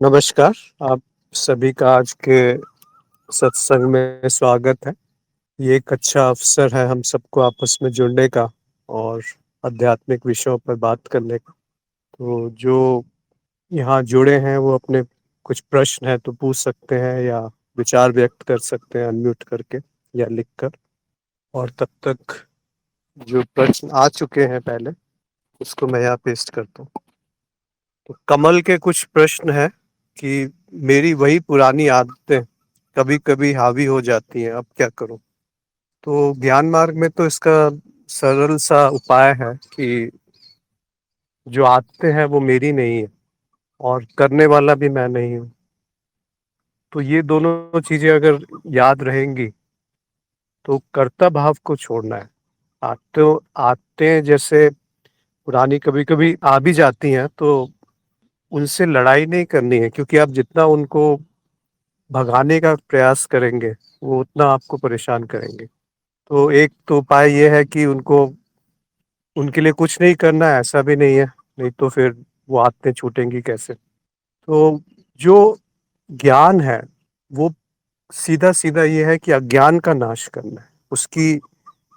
नमस्कार, आप सभी का आज के सत्संग में स्वागत है। ये एक अच्छा अवसर है हम सबको आपस में जुड़ने का और आध्यात्मिक विषयों पर बात करने का। तो जो यहाँ जुड़े हैं वो अपने कुछ प्रश्न हैं तो पूछ सकते हैं या विचार व्यक्त कर सकते हैं अनम्यूट करके या लिखकर। और तब तक जो प्रश्न आ चुके हैं पहले, उसको मैं यहाँ पेस्ट करता हूँ। तो कमल के कुछ प्रश्न हैं कि मेरी वही पुरानी आदतें कभी-कभी हावी हो जाती हैं, अब क्या करूं? तो ज्ञान मार्ग में तो इसका सरल सा उपाय है कि जो आदतें हैं वो मेरी नहीं है और करने वाला भी मैं नहीं हूँ। तो ये दोनों चीजें अगर याद रहेंगी तो कर्ता भाव को छोड़ना है। आदतें जैसे पुरानी कभी-कभी आ भी जाती हैं तो उनसे लड़ाई नहीं करनी है, क्योंकि आप जितना उनको भगाने का प्रयास करेंगे, वो उतना आपको परेशान करेंगे। तो एक तो उपाय ये है कि उनको उनके लिए कुछ नहीं करना है, ऐसा भी नहीं है, नहीं तो फिर वो आदतें छूटेंगी कैसे? तो जो ज्ञान है, वो सीधा-सीधा ये है कि अज्ञान का नाश करना है। उसकी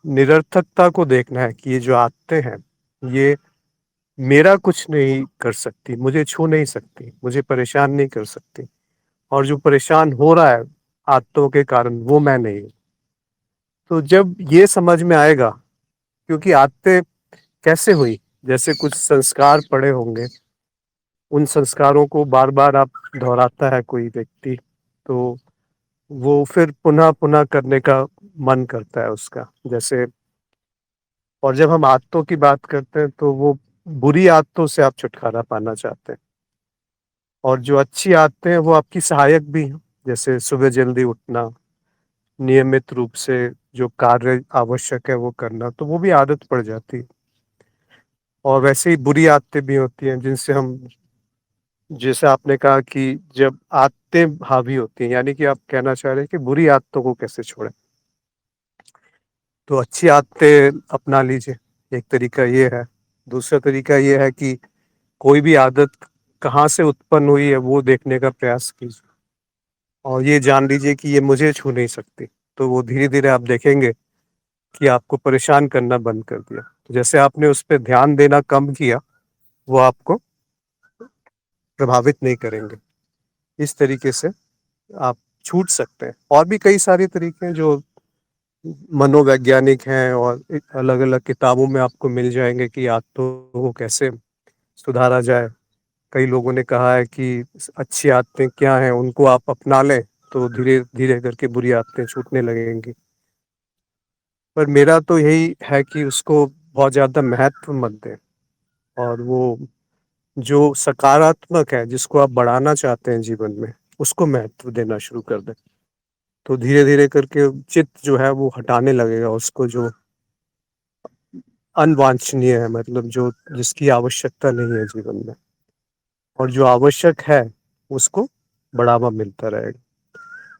निरर्थकता को देखना है कि ये जो आदतें हैं, ये मेरा कुछ नहीं कर सकती, मुझे छू नहीं सकती, मुझे परेशान नहीं कर सकती। और जो परेशान हो रहा है आदतों के कारण, वो मैं नहीं हूँ। तो जब ये समझ में आएगा, क्योंकि आदतें कैसे हुई? जैसे कुछ संस्कार पड़े होंगे, उन संस्कारों को बार-बार आप दोहराता है कोई व्यक्ति, तो वो फिर पुनः-पुनः करने का मन करता है उसका। जैसे और जब हम आदतों की बात करते हैं, तो वो बुरी आदतों से आप छुटकारा पाना चाहते हैं। और जो अच्छी आदतें हैं, वो आपकी सहायक भी हैं। जैसे सुबह जल्दी उठना, नियमित रूप से जो कार्य आवश्यक है वो करना, तो वो भी आदत पड़ जाती है। और वैसे ही बुरी आदतें भी होती हैं जिनसे हम, जैसे आपने कहा कि जब आदतें हावी होती हैं, यानी कि आप कहना चाह रहे हैं कि बुरी आदतों को कैसे छोड़ें? तो अच्छी आदतें अपना लीजिए, एक तरीका ये है। दूसरा तरीका ये है कि कोई भी आदत कहाँ से उत्पन्न हुई है वो देखने का प्रयास कीजिए और ये जान लीजिए कि ये मुझे छू नहीं सकती। तो वो धीरे-धीरे आप देखेंगे कि आपको परेशान करना बंद कर दिया। तो जैसे आपने उस पे ध्यान देना कम किया, वो आपको प्रभावित नहीं करेंगे। इस तरीके से आप छूट सकते हैं। और भी कई सारे तरीके हैं जो मनोवैज्ञानिक हैं और अलग-अलग किताबों में आपको मिल जाएँगे कि आदतों को कैसे सुधारा जाए। कई लोगों ने कहा है कि अच्छी आदतें क्या हैं, उनको आप अपना लें, तो धीरे-धीरे करके बुरी आदतें छूटने लगेंगी। पर मेरा तो यही है कि उसको बहुत ज़्यादा महत्व मत दें और वो जो सकारात्मक है, जिसको आप बढ़ाना चाहते हैं जीवन में, उसको महत्व देना शुरू कर दें। तो धीरे-धीरे करके चित्त जो है वो हटाने लगेगा उसको, जो अनवांछनीय है, मतलब जो जिसकी आवश्यकता नहीं है जीवन में, और जो आवश्यक है उसको बढ़ावा मिलता रहेगा।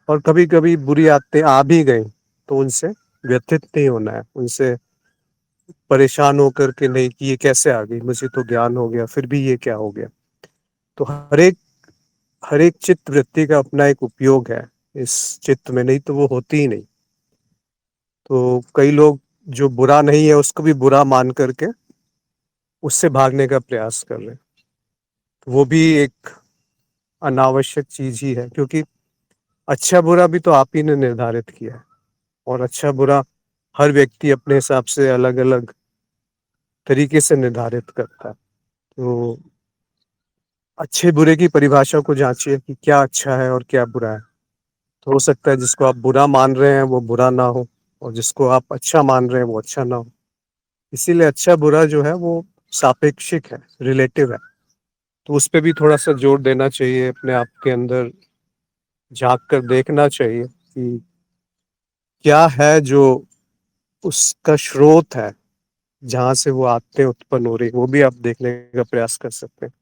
और कभी-कभी बुरी आदतें आ भी गई तो उनसे व्यथित नहीं होना है, उनसे परेशान होकर के नहीं कि ये कैसे आ गई, मुझे तो ज्ञान हो गया, फिर भी ये क्या हो गया? तो हर एक चित्त वृत्ति का अपना एक उपयोग है इस चित्त में, नहीं तो वो होती ही नहीं। तो कई लोग जो बुरा नहीं है उसको भी बुरा मान करके उससे भागने का प्रयास कर रहे हैं। तो वो भी एक अनावश्यक चीज़ ही है, क्योंकि अच्छा-बुरा भी तो आप ही ने निर्धारित किया है और अच्छा-बुरा हर व्यक्ति अपने हिसाब से अलग-अलग तरीके से निर्धारित करता है। तो अच्छे-बुरे की परिभाषा को जाँचिए कि क्या अच्छा है और क्या बुरा है। तो हो सकता है जिसको आप बुरा मान रहे हैं वो बुरा ना हो और जिसको आप अच्छा मान रहे हैं वो अच्छा ना हो। इसीलिए अच्छा-बुरा जो है वो सापेक्षिक है, रिलेटिव है। तो उस पे भी थोड़ा-सा जोर देना चाहिए, अपने आप के अंदर झाँक कर देखना चाहिए कि क्या है जो उसका स्रोत है, जहाँ से वो आदतें उत्पन्न हो रही हैं, वो भी आप देखने का प्रयास कर सकते हैं।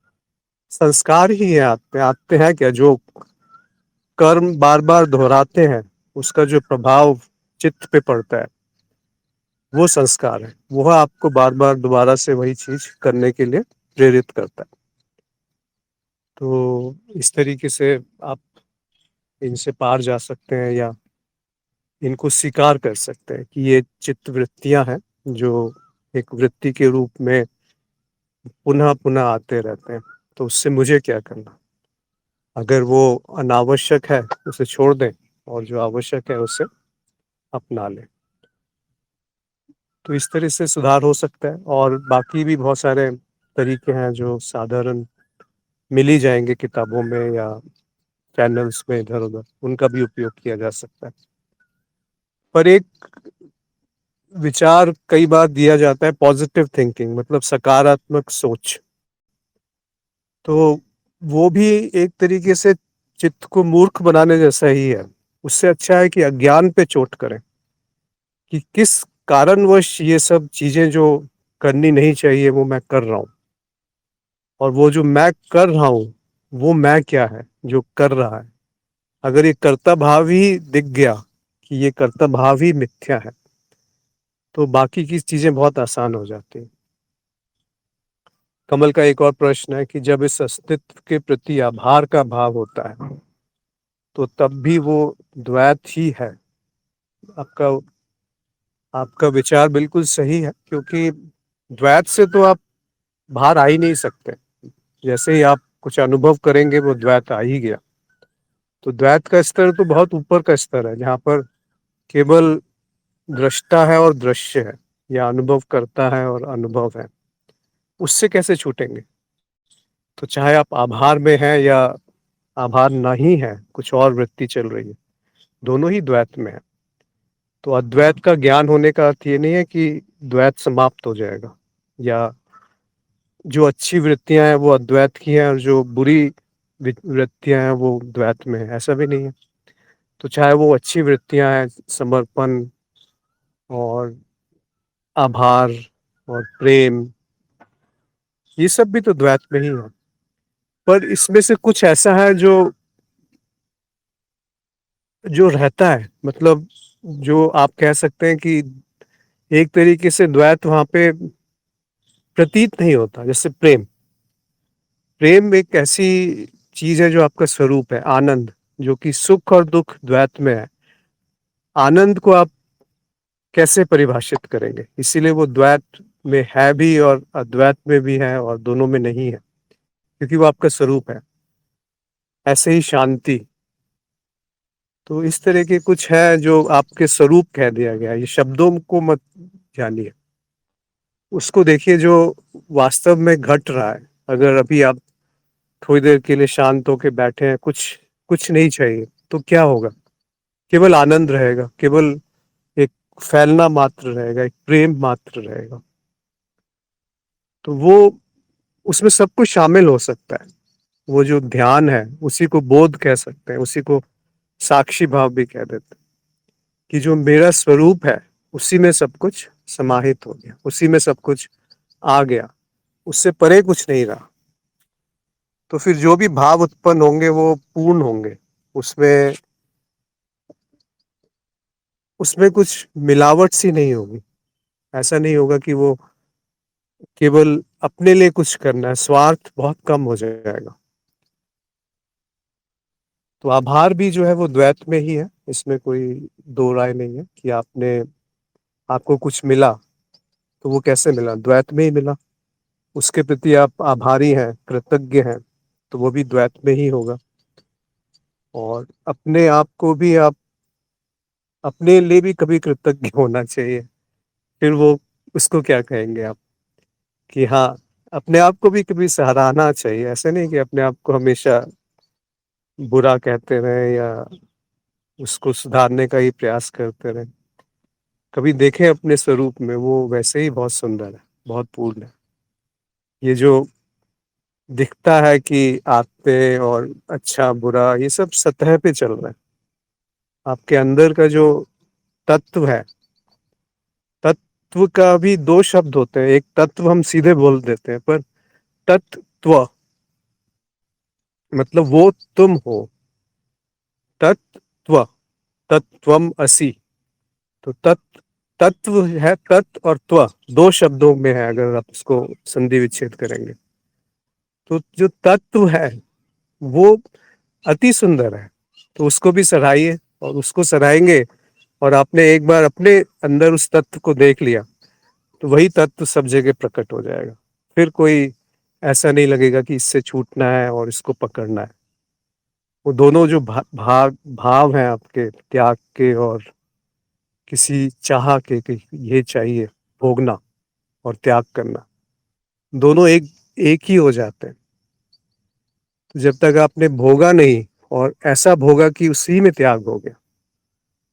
संस्कार ही है आदतें, आदतें हैं क्या? जो कर्म बार-बार दोहराते हैं, उसका जो प्रभाव चित्त पे पड़ता है, वो संस्कार है। वह आपको बार-बार दोबारा से वही चीज़ करने के लिए प्रेरित करता है। तो इस तरीके से आप इनसे पार जा सकते हैं या इनको स्वीकार कर सकते हैं कि ये चित्त वृत्तियाँ हैं, जो एक वृत्ति के रूप में पुनः-पुनः आते रहते हैं। तो उससे मुझे क्या करना? अगर वो अनावश्यक है, उसे छोड़ दें और जो आवश्यक है, उसे अपना लें। तो इस तरह से सुधार हो सकता है और बाकी भी बहुत सारे तरीके हैं जो साधारण मिल ही जाएँगे किताबों में या चैनल्स में इधर-उधर, उनका भी उपयोग किया जा सकता है। पर एक विचार कई बार दिया जाता है पॉजिटिव थिंकिंग मतलब सकारात्मक सोच। तो वो भी एक तरीके से चित्त को मूर्ख बनाने जैसा ही है। उससे अच्छा है कि अज्ञान पे चोट करें, कि किस कारणवश ये सब चीज़ें जो करनी नहीं चाहिए वो मैं कर रहा हूँ और वो जो मैं कर रहा हूँ, वो मैं क्या है जो कर रहा है। अगर ये कर्ता भाव ही दिख गया कि ये कर्ता भाव ही मिथ्या है, तो बाकी की चीज़ें बहुत आसान हो जाती हैं। कमल का एक और प्रश्न है कि जब इस अस्तित्व के प्रति आभार का भाव होता है, तो तब भी वो द्वैत ही है। आपका आपका विचार बिल्कुल सही है क्योंकि द्वैत से तो आप बाहर आ ही नहीं सकते। जैसे ही आप कुछ अनुभव करेंगे वो द्वैत आ ही गया। तो द्वैत का स्तर तो बहुत ऊपर का स्तर है जहाँ पर केवल दृष्टा है और दृश्य है या अनुभव करता है और अनुभव है। उससे कैसे छूटेंगे? तो चाहे आप आभार में हैं या आभार नहीं है, कुछ और वृत्ति चल रही है, दोनों ही द्वैत में है। तो अद्वैत का ज्ञान होने का अर्थ ये नहीं है कि द्वैत समाप्त हो जाएगा या जो अच्छी वृत्तियां हैं वो अद्वैत की हैं और जो बुरी वृत्तियां हैं वो द्वैत में है, ऐसा भी नहीं है। तो चाहे वो अच्छी वृत्तियां हैं, समर्पण और आभार और प्रेम, ये सब भी तो द्वैत में ही है। पर इसमें से कुछ ऐसा है जो जो रहता है, मतलब जो आप कह सकते हैं कि एक तरीके से द्वैत वहां पे प्रतीत नहीं होता। जैसे प्रेम, प्रेम एक ऐसी चीज है जो आपका स्वरूप है, आनंद, जो कि सुख और दुख द्वैत में है। आनंद को आप कैसे परिभाषित करेंगे? इसीलिए वो द्वैत में है भी और अद्वैत में भी है और दोनों में नहीं है, क्योंकि वो आपका स्वरूप है। ऐसे ही शांति, तो इस तरह के कुछ है जो आपके स्वरूप कह दिया गया है। ये शब्दों को मत जानिए, उसको देखिए जो वास्तव में घट रहा है। अगर अभी आप थोड़ी देर के लिए शांत होके बैठे हैं, कुछ कुछ नहीं चाहिए, तो क्या होगा? केवल आनंद रहेगा, केवल एक फैलना मात्र रहेगा, एक प्रेम मात्र रहेगा। तो वो उसमें सब कुछ शामिल हो सकता है। वो जो ध्यान है उसी को बोध कह सकते हैं, उसी को साक्षी भाव भी कह देते हैं, कि जो मेरा स्वरूप है उसी में सब कुछ समाहित हो गया, उसी में सब कुछ आ गया, उससे परे कुछ नहीं रहा। तो फिर जो भी भाव उत्पन्न होंगे वो पूर्ण होंगे। उसमें उसमें कुछ मिलावट सी नहीं होगी। ऐसा नहीं होगा कि वो केवल अपने लिए कुछ करना है, स्वार्थ बहुत कम हो जाएगा। तो आभार भी जो है वो द्वैत में ही है, इसमें कोई दो राय नहीं है कि आपको कुछ मिला तो वो कैसे मिला, द्वैत में ही मिला। उसके प्रति आप आभारी हैं, कृतज्ञ हैं, तो वो भी द्वैत में ही होगा। और अपने आप को भी आप अपने लिए भी कभी कृतज्ञ होना चाहिए। फिर वो उसको क्या कहेंगे आप, कि हाँ, अपने आप को भी कभी सराहना चाहिए। ऐसे नहीं कि अपने आप को हमेशा बुरा कहते रहें या उसको सुधारने का ही प्रयास करते रहें। कभी देखें अपने स्वरूप में, वो वैसे ही बहुत सुंदर है, बहुत पूर्ण है। ये जो दिखता है कि आते और अच्छा बुरा ये सब सतह पे चल रहा है। आपके अंदर का जो तत्व है, तत्व का भी दो शब्द होते हैं। एक तत्व हम सीधे बोल देते हैं, पर तत्व मतलब वो तुम हो। तत्व, तत्वम असि। तो तत्व है, तत् और त्व दो शब्दों में है। अगर आप इसको संधि विच्छेद करेंगे तो जो तत्व है वो अति सुंदर है। तो उसको भी सराहिए, और उसको सराहेंगे और आपने एक बार अपने अंदर उस तत्व को देख लिया, तो वही तत्व सब जगह प्रकट हो जाएगा। फिर कोई ऐसा नहीं लगेगा कि इससे छूटना है और इसको पकड़ना है। वो दोनों जो भाव हैं आपके, त्याग के और किसी चाह के कि ये चाहिए, भोगना और त्याग करना, दोनों एक एक ही हो जाते हैं। तो जब तक आपने भोगा नहीं, और ऐसा भोगा कि उसी में त्याग हो गया,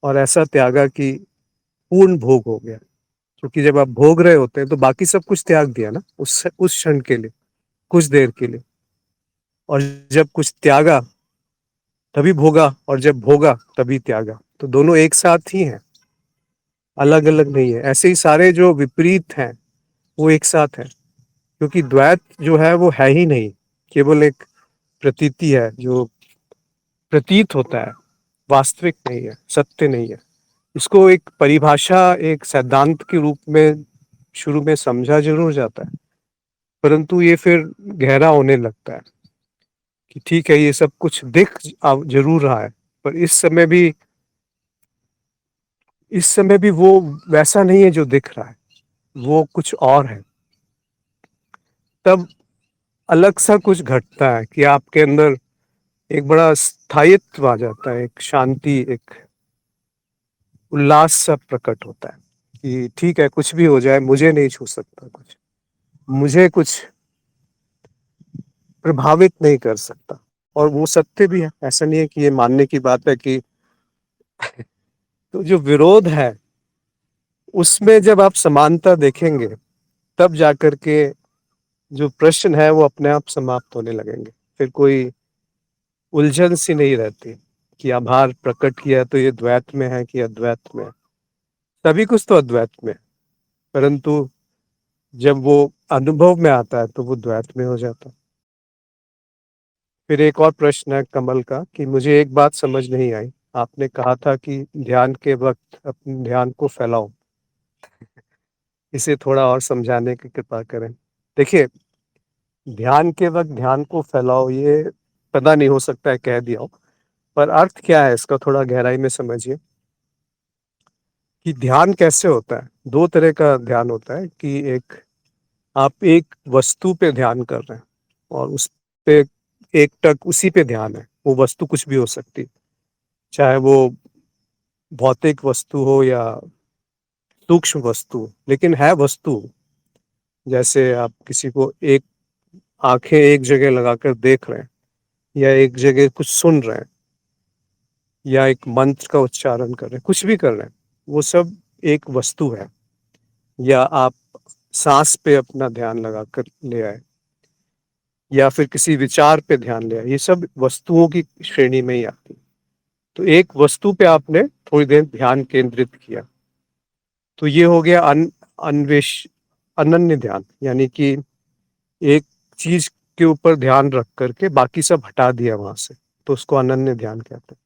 और ऐसा त्यागा कि पूर्ण भोग हो गया। क्योंकि जब आप भोग रहे होते हैं तो बाकी सब कुछ त्याग दिया ना, उस क्षण के लिए, कुछ देर के लिए। और जब कुछ त्यागा तभी भोगा, और जब भोगा तभी त्यागा। तो दोनों एक साथ ही हैं, अलग अलग नहीं है। ऐसे ही सारे जो विपरीत हैं वो एक साथ हैं, क्योंकि द्वैत जो है वो है ही नहीं, केवल एक प्रतीति है जो प्रतीत होता है, वास्तविक नहीं है, सत्य नहीं है। इसको एक परिभाषा, एक सिद्धांत के रूप में शुरू में समझा जरूर जाता है, परंतु ये फिर गहरा होने लगता है कि ठीक है, ये सब कुछ दिख जरूर रहा है, पर इस समय भी वो वैसा नहीं है जो दिख रहा है, वो कुछ और है। तब अलग सा कुछ घटता है कि आपके अंदर एक बड़ा स्थायित्व आ जाता है, एक शांति, एक उल्लास सा प्रकट होता है कि ठीक है, कुछ भी हो जाए मुझे नहीं छू सकता, कुछ मुझे कुछ प्रभावित नहीं कर सकता। और वो सत्य भी है, ऐसा नहीं है कि ये मानने की बात है कि तो जो विरोध है उसमें जब आप समानता देखेंगे, तब जाकर के जो प्रश्न है वो अपने आप समाप्त होने लगेंगे। फिर कोई उलझन सी नहीं रहती कि आभार प्रकट किया तो ये द्वैत में है कि अद्वैत में है। सभी कुछ तो अद्वैत में है, परंतु जब वो अनुभव में आता है तो वो द्वैत में हो जाता है। फिर एक और प्रश्न है कमल का कि मुझे एक बात समझ नहीं आई। आपने कहा था कि ध्यान के वक्त अपने ध्यान को फैलाओ, इसे थोड़ा और समझाने की कृपा करें। देखिए, ध्यान के वक्त ध्यान को फैलाओ, ये पता नहीं, हो सकता है कह दिया हो, पर अर्थ क्या है इसका थोड़ा गहराई में समझिए। कि ध्यान कैसे होता है, दो तरह का ध्यान होता है कि एक, आप एक वस्तु पे ध्यान कर रहे हैं और उस पे एक टक उसी पे ध्यान है। वो वस्तु कुछ भी हो सकती, चाहे वो भौतिक वस्तु हो या सूक्ष्म वस्तु, लेकिन है वस्तु। जैसे आप किसी को एक आंखें एक जगह लगाकर देख रहे हैं, या एक जगह कुछ सुन रहे हैं, या एक मंत्र का उच्चारण कर रहे हैं, कुछ भी कर रहे हैं, वो सब एक वस्तु है। या आप सांस पे अपना ध्यान लगाकर ले आए, या फिर किसी विचार पे ध्यान ले आए, ये सब वस्तुओं की श्रेणी में ही आती है। तो एक वस्तु पे आपने थोड़ी देर ध्यान केंद्रित किया, तो ये हो गया अन्वेष अनन्य ध्यान। यानी कि एक चीज के ऊपर ध्यान रख करके बाकी सब हटा दिया वहां से, तो उसको अनन्य ध्यान कहते हैं।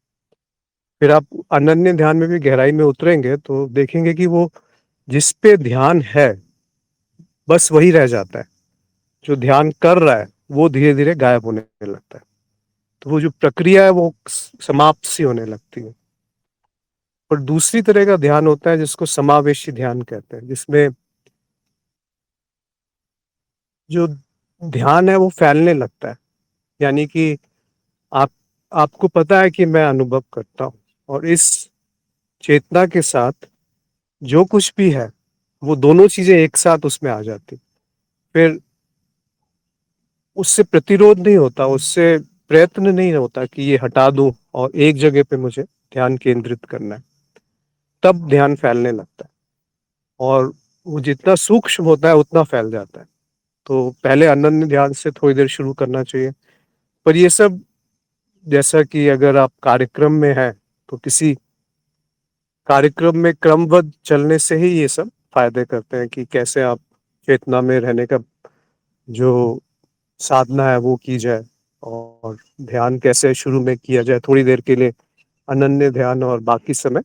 फिर आप अनन्य ध्यान में भी गहराई में उतरेंगे तो देखेंगे कि वो जिस पे ध्यान है बस वही रह जाता है, जो ध्यान कर रहा है वो धीरे धीरे गायब होने लगता है। तो वो जो प्रक्रिया है वो समाप्त सी होने लगती है। और दूसरी तरह का ध्यान होता है जिसको समावेशी ध्यान कहते हैं, जिसमें जो ध्यान है वो फैलने लगता है। यानी कि आप आपको पता है कि मैं अनुभव करता हूँ, और इस चेतना के साथ जो कुछ भी है वो दोनों चीजें एक साथ उसमें आ जाती। फिर उससे प्रतिरोध नहीं होता, उससे प्रयत्न नहीं होता कि ये हटा दूं और एक जगह पे मुझे ध्यान केंद्रित करना है। तब ध्यान फैलने लगता है, और वो जितना सूक्ष्म होता है उतना फैल जाता है। तो पहले अनन्य ध्यान से थोड़ी देर शुरू करना चाहिए। पर ये सब, जैसा कि अगर आप कार्यक्रम में हैं तो किसी कार्यक्रम में क्रमबद्ध चलने से ही ये सब फायदे करते हैं कि कैसे आप चेतना में रहने का जो साधना है वो की जाए, और ध्यान कैसे शुरू में किया जाए थोड़ी देर के लिए, अनन्य ध्यान, और बाकी समय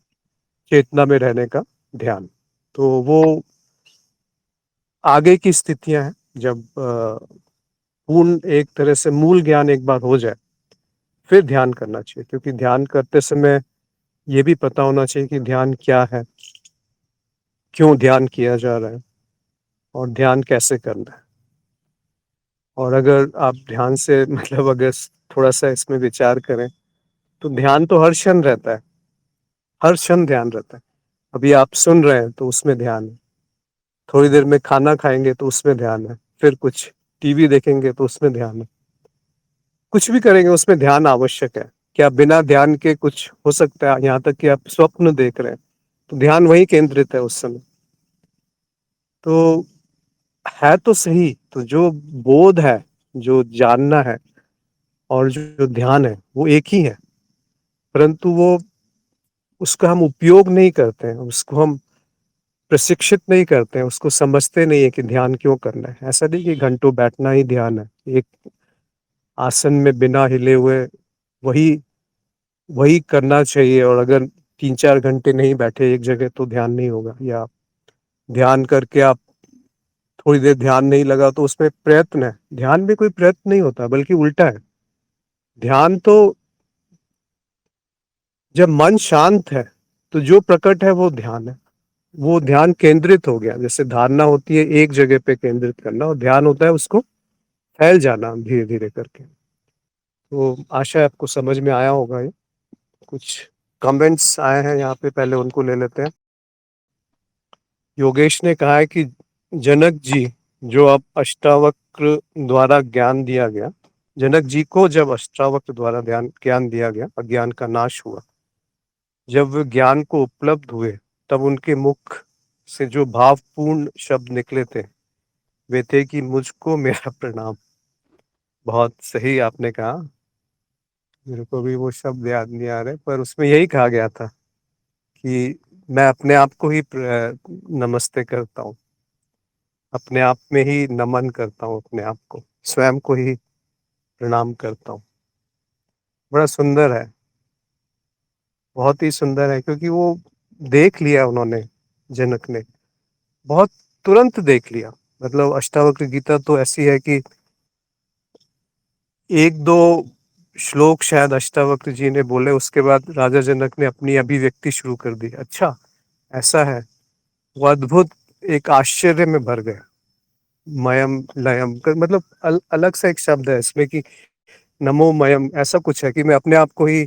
चेतना में रहने का ध्यान। तो वो आगे की स्थितियां हैं जब पूर्ण एक तरह से मूल ज्ञान एक बार हो जाए, फिर ध्यान करना चाहिए, क्योंकि ध्यान करते समय ये भी पता होना चाहिए कि ध्यान क्या है, क्यों ध्यान किया जा रहा है और ध्यान कैसे करना है। और अगर आप ध्यान से मतलब अगर थोड़ा-सा इसमें विचार करें, तो ध्यान तो हर क्षण रहता है, हर क्षण ध्यान रहता है। अभी आप सुन रहे हैं तो उसमें ध्यान है, थोड़ी देर में खाना खाएँगे तो उसमें ध्यान है, फिर कुछ टीवी देखेंगे तो उसमें ध्यान है। कुछ भी करेंगे उसमें ध्यान आवश्यक है। क्या बिना ध्यान के कुछ हो सकता है? यहाँ तक कि आप स्वप्न देख रहे हैं, तो ध्यान वहीं केंद्रित है उस समय। तो है तो सही, तो जो बोध है, जो जानना है और जो ध्यान है, वो एक ही है, परंतु वो उसका हम उपयोग नहीं करते हैं, उसको हम प्रशिक्षित नहीं करते हैं, उसको समझते नहीं है कि ध्यान क्यों करना है। ऐसा नहीं कि घंटों बैठना ही ध्यान है। एक आसन में बिना हिले हुए वही वही करना चाहिए, और अगर 3-4 घंटे नहीं बैठे एक जगह तो ध्यान नहीं होगा। या ध्यान करके आप थोड़ी देर ध्यान नहीं लगा तो उसमें प्रयत्न है। ध्यान में कोई प्रयत्न नहीं होता, बल्कि उल्टा है। ध्यान तो जब मन शांत है, तो जो प्रकट है वो ध्यान है। वो ध्यान केंद्रित हो गया। जैसे धारणा होती है एक जगह पे केंद्रित करना, और ध्यान होता है उसको फैल जाना धीरे-धीरे करके। तो आशा है आपको समझ में आया होगा ये। कुछ कमेंट्स आए हैं यहाँ पे, पहले उनको ले लेते हैं। योगेश ने कहा है कि जनक जी, जो अब अष्टावक्र द्वारा ज्ञान दिया गया, जनक जी को जब अष्टावक्र द्वारा ज्ञान दिया गया, अज्ञान का नाश हुआ, जब वे ज्ञान को उपलब्ध हुए, तब उनके मुख से जो भावपूर्ण शब्द निकले थे, वे थे कि मुझको मेरा प्रणाम। बहुत सही आपने कहा। मेरे को भी वो शब्द याद नहीं आ रहे, पर उसमें यही कहा गया था कि मैं अपने आप को ही नमस्ते करता हूँ, अपने आप में ही नमन करता हूँ, अपने आप को, स्वयं को ही प्रणाम करता हूँ। बड़ा सुंदर है, बहुत ही सुंदर है, क्योंकि वो देख लिया उन्होंने, जनक ने, बहुत तुरंत देख लिया। मतलब अष्टावक्र गीता तो ऐसी है कि 1-2 श्लोक शायद अष्टावक्र जी ने बोले, उसके बाद राजा जनक ने अपनी अभिव्यक्ति शुरू कर दी। अच्छा, ऐसा है। वो अद्भुत एक आश्चर्य में भर गए। मयम लयम मतलब अलग सा एक शब्द है इसमें कि नमो मयम, ऐसा कुछ है कि मैं अपने आप को ही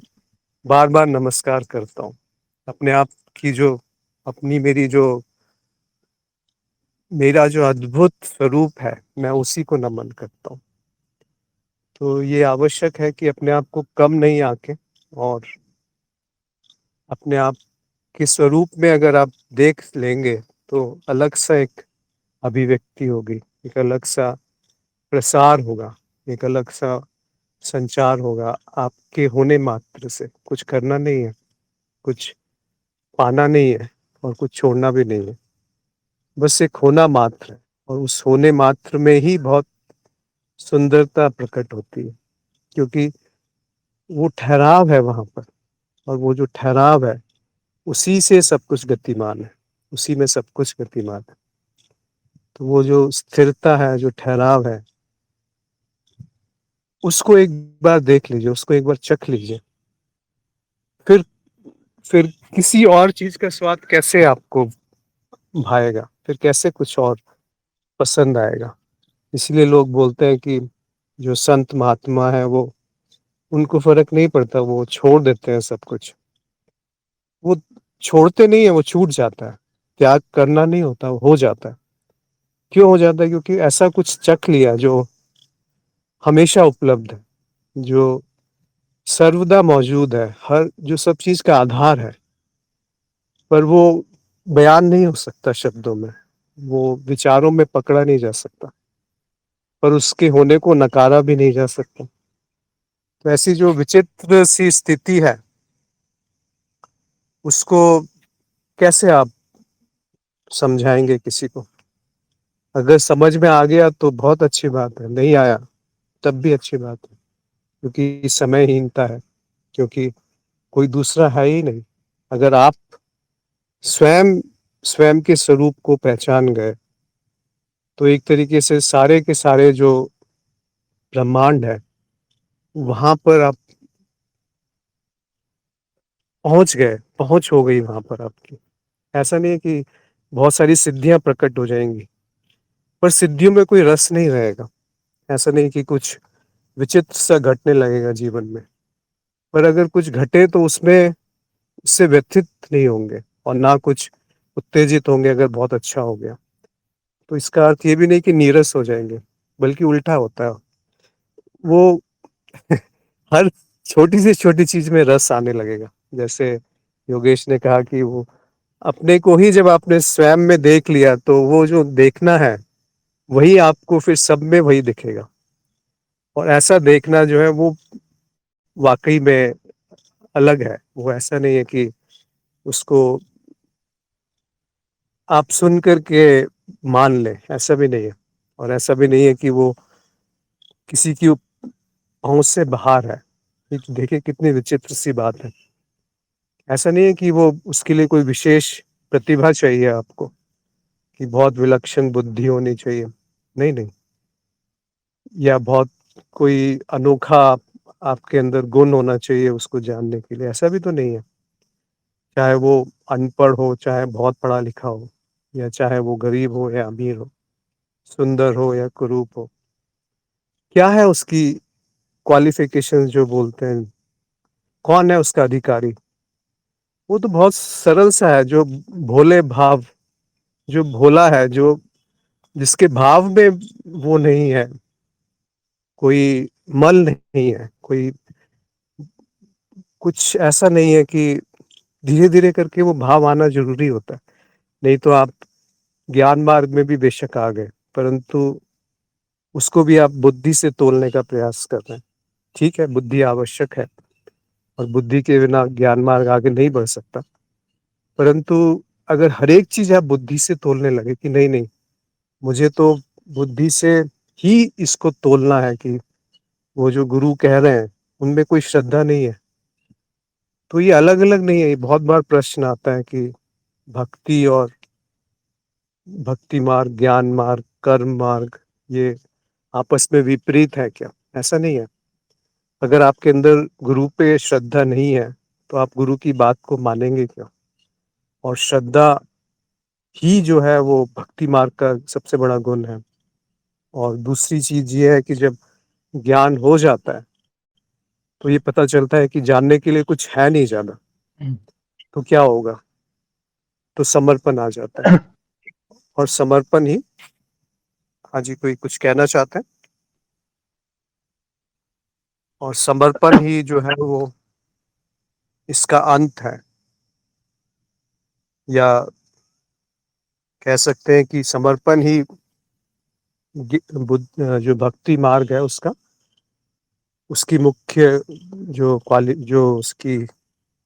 बार बार नमस्कार करता हूँ। अपने आप की जो अपनी मेरा जो अद्भुत स्वरूप है, मैं उसी को नमन करता हूँ। तो ये आवश्यक है कि अपने आप को कम नहीं आके, और अपने आप के स्वरूप में अगर आप देख लेंगे, तो अलग सा एक अभिव्यक्ति होगी, एक अलग सा प्रसार होगा, एक अलग सा संचार होगा आपके होने मात्र से। कुछ करना नहीं है, कुछ पाना नहीं है, और कुछ छोड़ना भी नहीं है। बस एक होना मात्र है, और उस होने मात्र में ही बहुत सुंदरता प्रकट होती है, क्योंकि वो ठहराव है वहाँ पर, और वो जो ठहराव है, उसी से सब कुछ गतिमान है, उसी में सब कुछ गतिमान है। तो वो जो स्थिरता है, जो ठहराव है, उसको एक बार देख लीजिए, उसको एक बार चख लीजिए। फिर फिर किसी और चीज़ का स्वाद कैसे आपको भाएगा? फिर कैसे कुछ और पसंद आएगा? इसलिए लोग बोलते हैं कि जो संत महात्मा है, वो उनको फ़र्क नहीं पड़ता, वो छोड़ देते हैं सब कुछ। वो छोड़ते नहीं है, वो छूट जाता है। त्याग करना नहीं होता, वो हो जाता है। क्यों हो जाता है? क्योंकि ऐसा कुछ चख लिया जो हमेशा उपलब्ध है, जो सर्वदा मौजूद है, हर जो सब चीज़ का आधार है, पर वो बयान नहीं हो सकता शब्दों में, वो विचारों में पकड़ा नहीं जा सकता, पर उसके होने को नकारा भी नहीं जा सकता। तो ऐसी जो विचित्र सी स्थिति है, उसको कैसे आप समझाएँगे किसी को? अगर समझ में आ गया तो बहुत अच्छी बात है, नहीं आया तब भी अच्छी बात है, क्योंकि समयहीनता है, क्योंकि कोई दूसरा है ही नहीं। अगर आप स्वयं स्वयं के स्वरूप को पहचान गए, तो एक तरीके से सारे के सारे जो ब्रह्मांड है, वहाँ पर आप पहुँच गए, पहुँच हो गई वहाँ पर आपकी। ऐसा नहीं है कि बहुत सारी सिद्धियाँ प्रकट हो जाएँगी, पर सिद्धियों में कोई रस नहीं रहेगा। ऐसा नहीं कि कुछ विचित्र सा घटने लगेगा जीवन में, पर अगर कुछ घटे तो उसमें उससे व्यथित नहीं होंगे और ना कुछ उत्तेजित होंगे अगर बहुत अच्छा हो गया। तो इसका अर्थ ये भी नहीं कि नीरस हो जाएँगे, बल्कि उल्टा होता है। वो हर छोटी से छोटी चीज़ में रस आने लगेगा। जैसे योगेश ने कहा कि वो अपने को ही जब आपने स्वयं में देख लिया तो वो जो देखना है, वही आपको फिर सब में वही दिखेगा। और ऐसा देखना जो है वो वाक़ई में अलग है। वो ऐसा नहीं है कि उसको आप सुन कर के मान लें, ऐसा भी नहीं है। और ऐसा भी नहीं है कि वो किसी की पहुँच से बाहर है। ये तो देखिए कितनी विचित्र सी बात है। ऐसा नहीं है कि वो उसके लिए कोई विशेष प्रतिभा चाहिए आपको, कि बहुत विलक्षण बुद्धि होनी चाहिए। नहीं, नहीं, या बहुत कोई अनोखा आपके अंदर गुण होना चाहिए उसको जानने के लिए, ऐसा भी तो नहीं है। चाहे वो अनपढ़ हो, चाहे बहुत पढ़ा लिखा हो, या चाहे वो गरीब हो या अमीर हो, सुंदर हो या कुरूप हो। क्या है उसकी क्वालिफ़िकेशंस जो बोलते हैं, कौन है उसका अधिकारी? वो तो बहुत सरल सा है, जो भोले भाव, जो भोला है, जो जिसके भाव में वो नहीं है, कोई मल नहीं है, कोई कुछ ऐसा नहीं है कि धीरे-धीरे करके वो भाव आना ज़रूरी होता है। नहीं तो आप ज्ञान मार्ग में भी बेशक आ गए, परंतु उसको भी आप बुद्धि से तोलने का प्रयास कर रहे हैं। ठीक है, बुद्धि आवश्यक है और बुद्धि के बिना ज्ञान मार्ग आगे नहीं बढ़ सकता। परंतु अगर हर एक चीज़ आप बुद्धि से तोलने लगे कि नहीं, नहीं, मुझे तो बुद्धि से ही इसको तोलना है कि वो जो गुरु कह रहे हैं, उनमें कोई श्रद्धा नहीं है। तो ये अलग-अलग नहीं है, ये बहुत बार प्रश्न आता है कि भक्ति और भक्ति मार्ग, ज्ञान मार्ग, कर्म मार्ग, ये आपस में विपरीत है क्या? ऐसा नहीं है। अगर आपके अंदर गुरु पे श्रद्धा नहीं है, तो आप गुरु की बात को मानेंगे क्यों? और श्रद्धा ही जो है वो भक्ति मार्ग का सबसे बड़ा गुण है। और दूसरी चीज़ ये है कि जब ज्ञान हो जाता है, तो ये पता चलता है कि जानने के लिए कुछ है नहीं ज़्यादा, तो क्या होगा? तो समर्पण आ जाता है और समर्पण ही, हाँ जी, कोई कुछ कहना चाहते हैं? और समर्पण ही जो है वो इसका अंत है, या कह सकते हैं कि समर्पण ही जो भक्ति मार्ग है उसका, उसकी मुख्य जो उसकी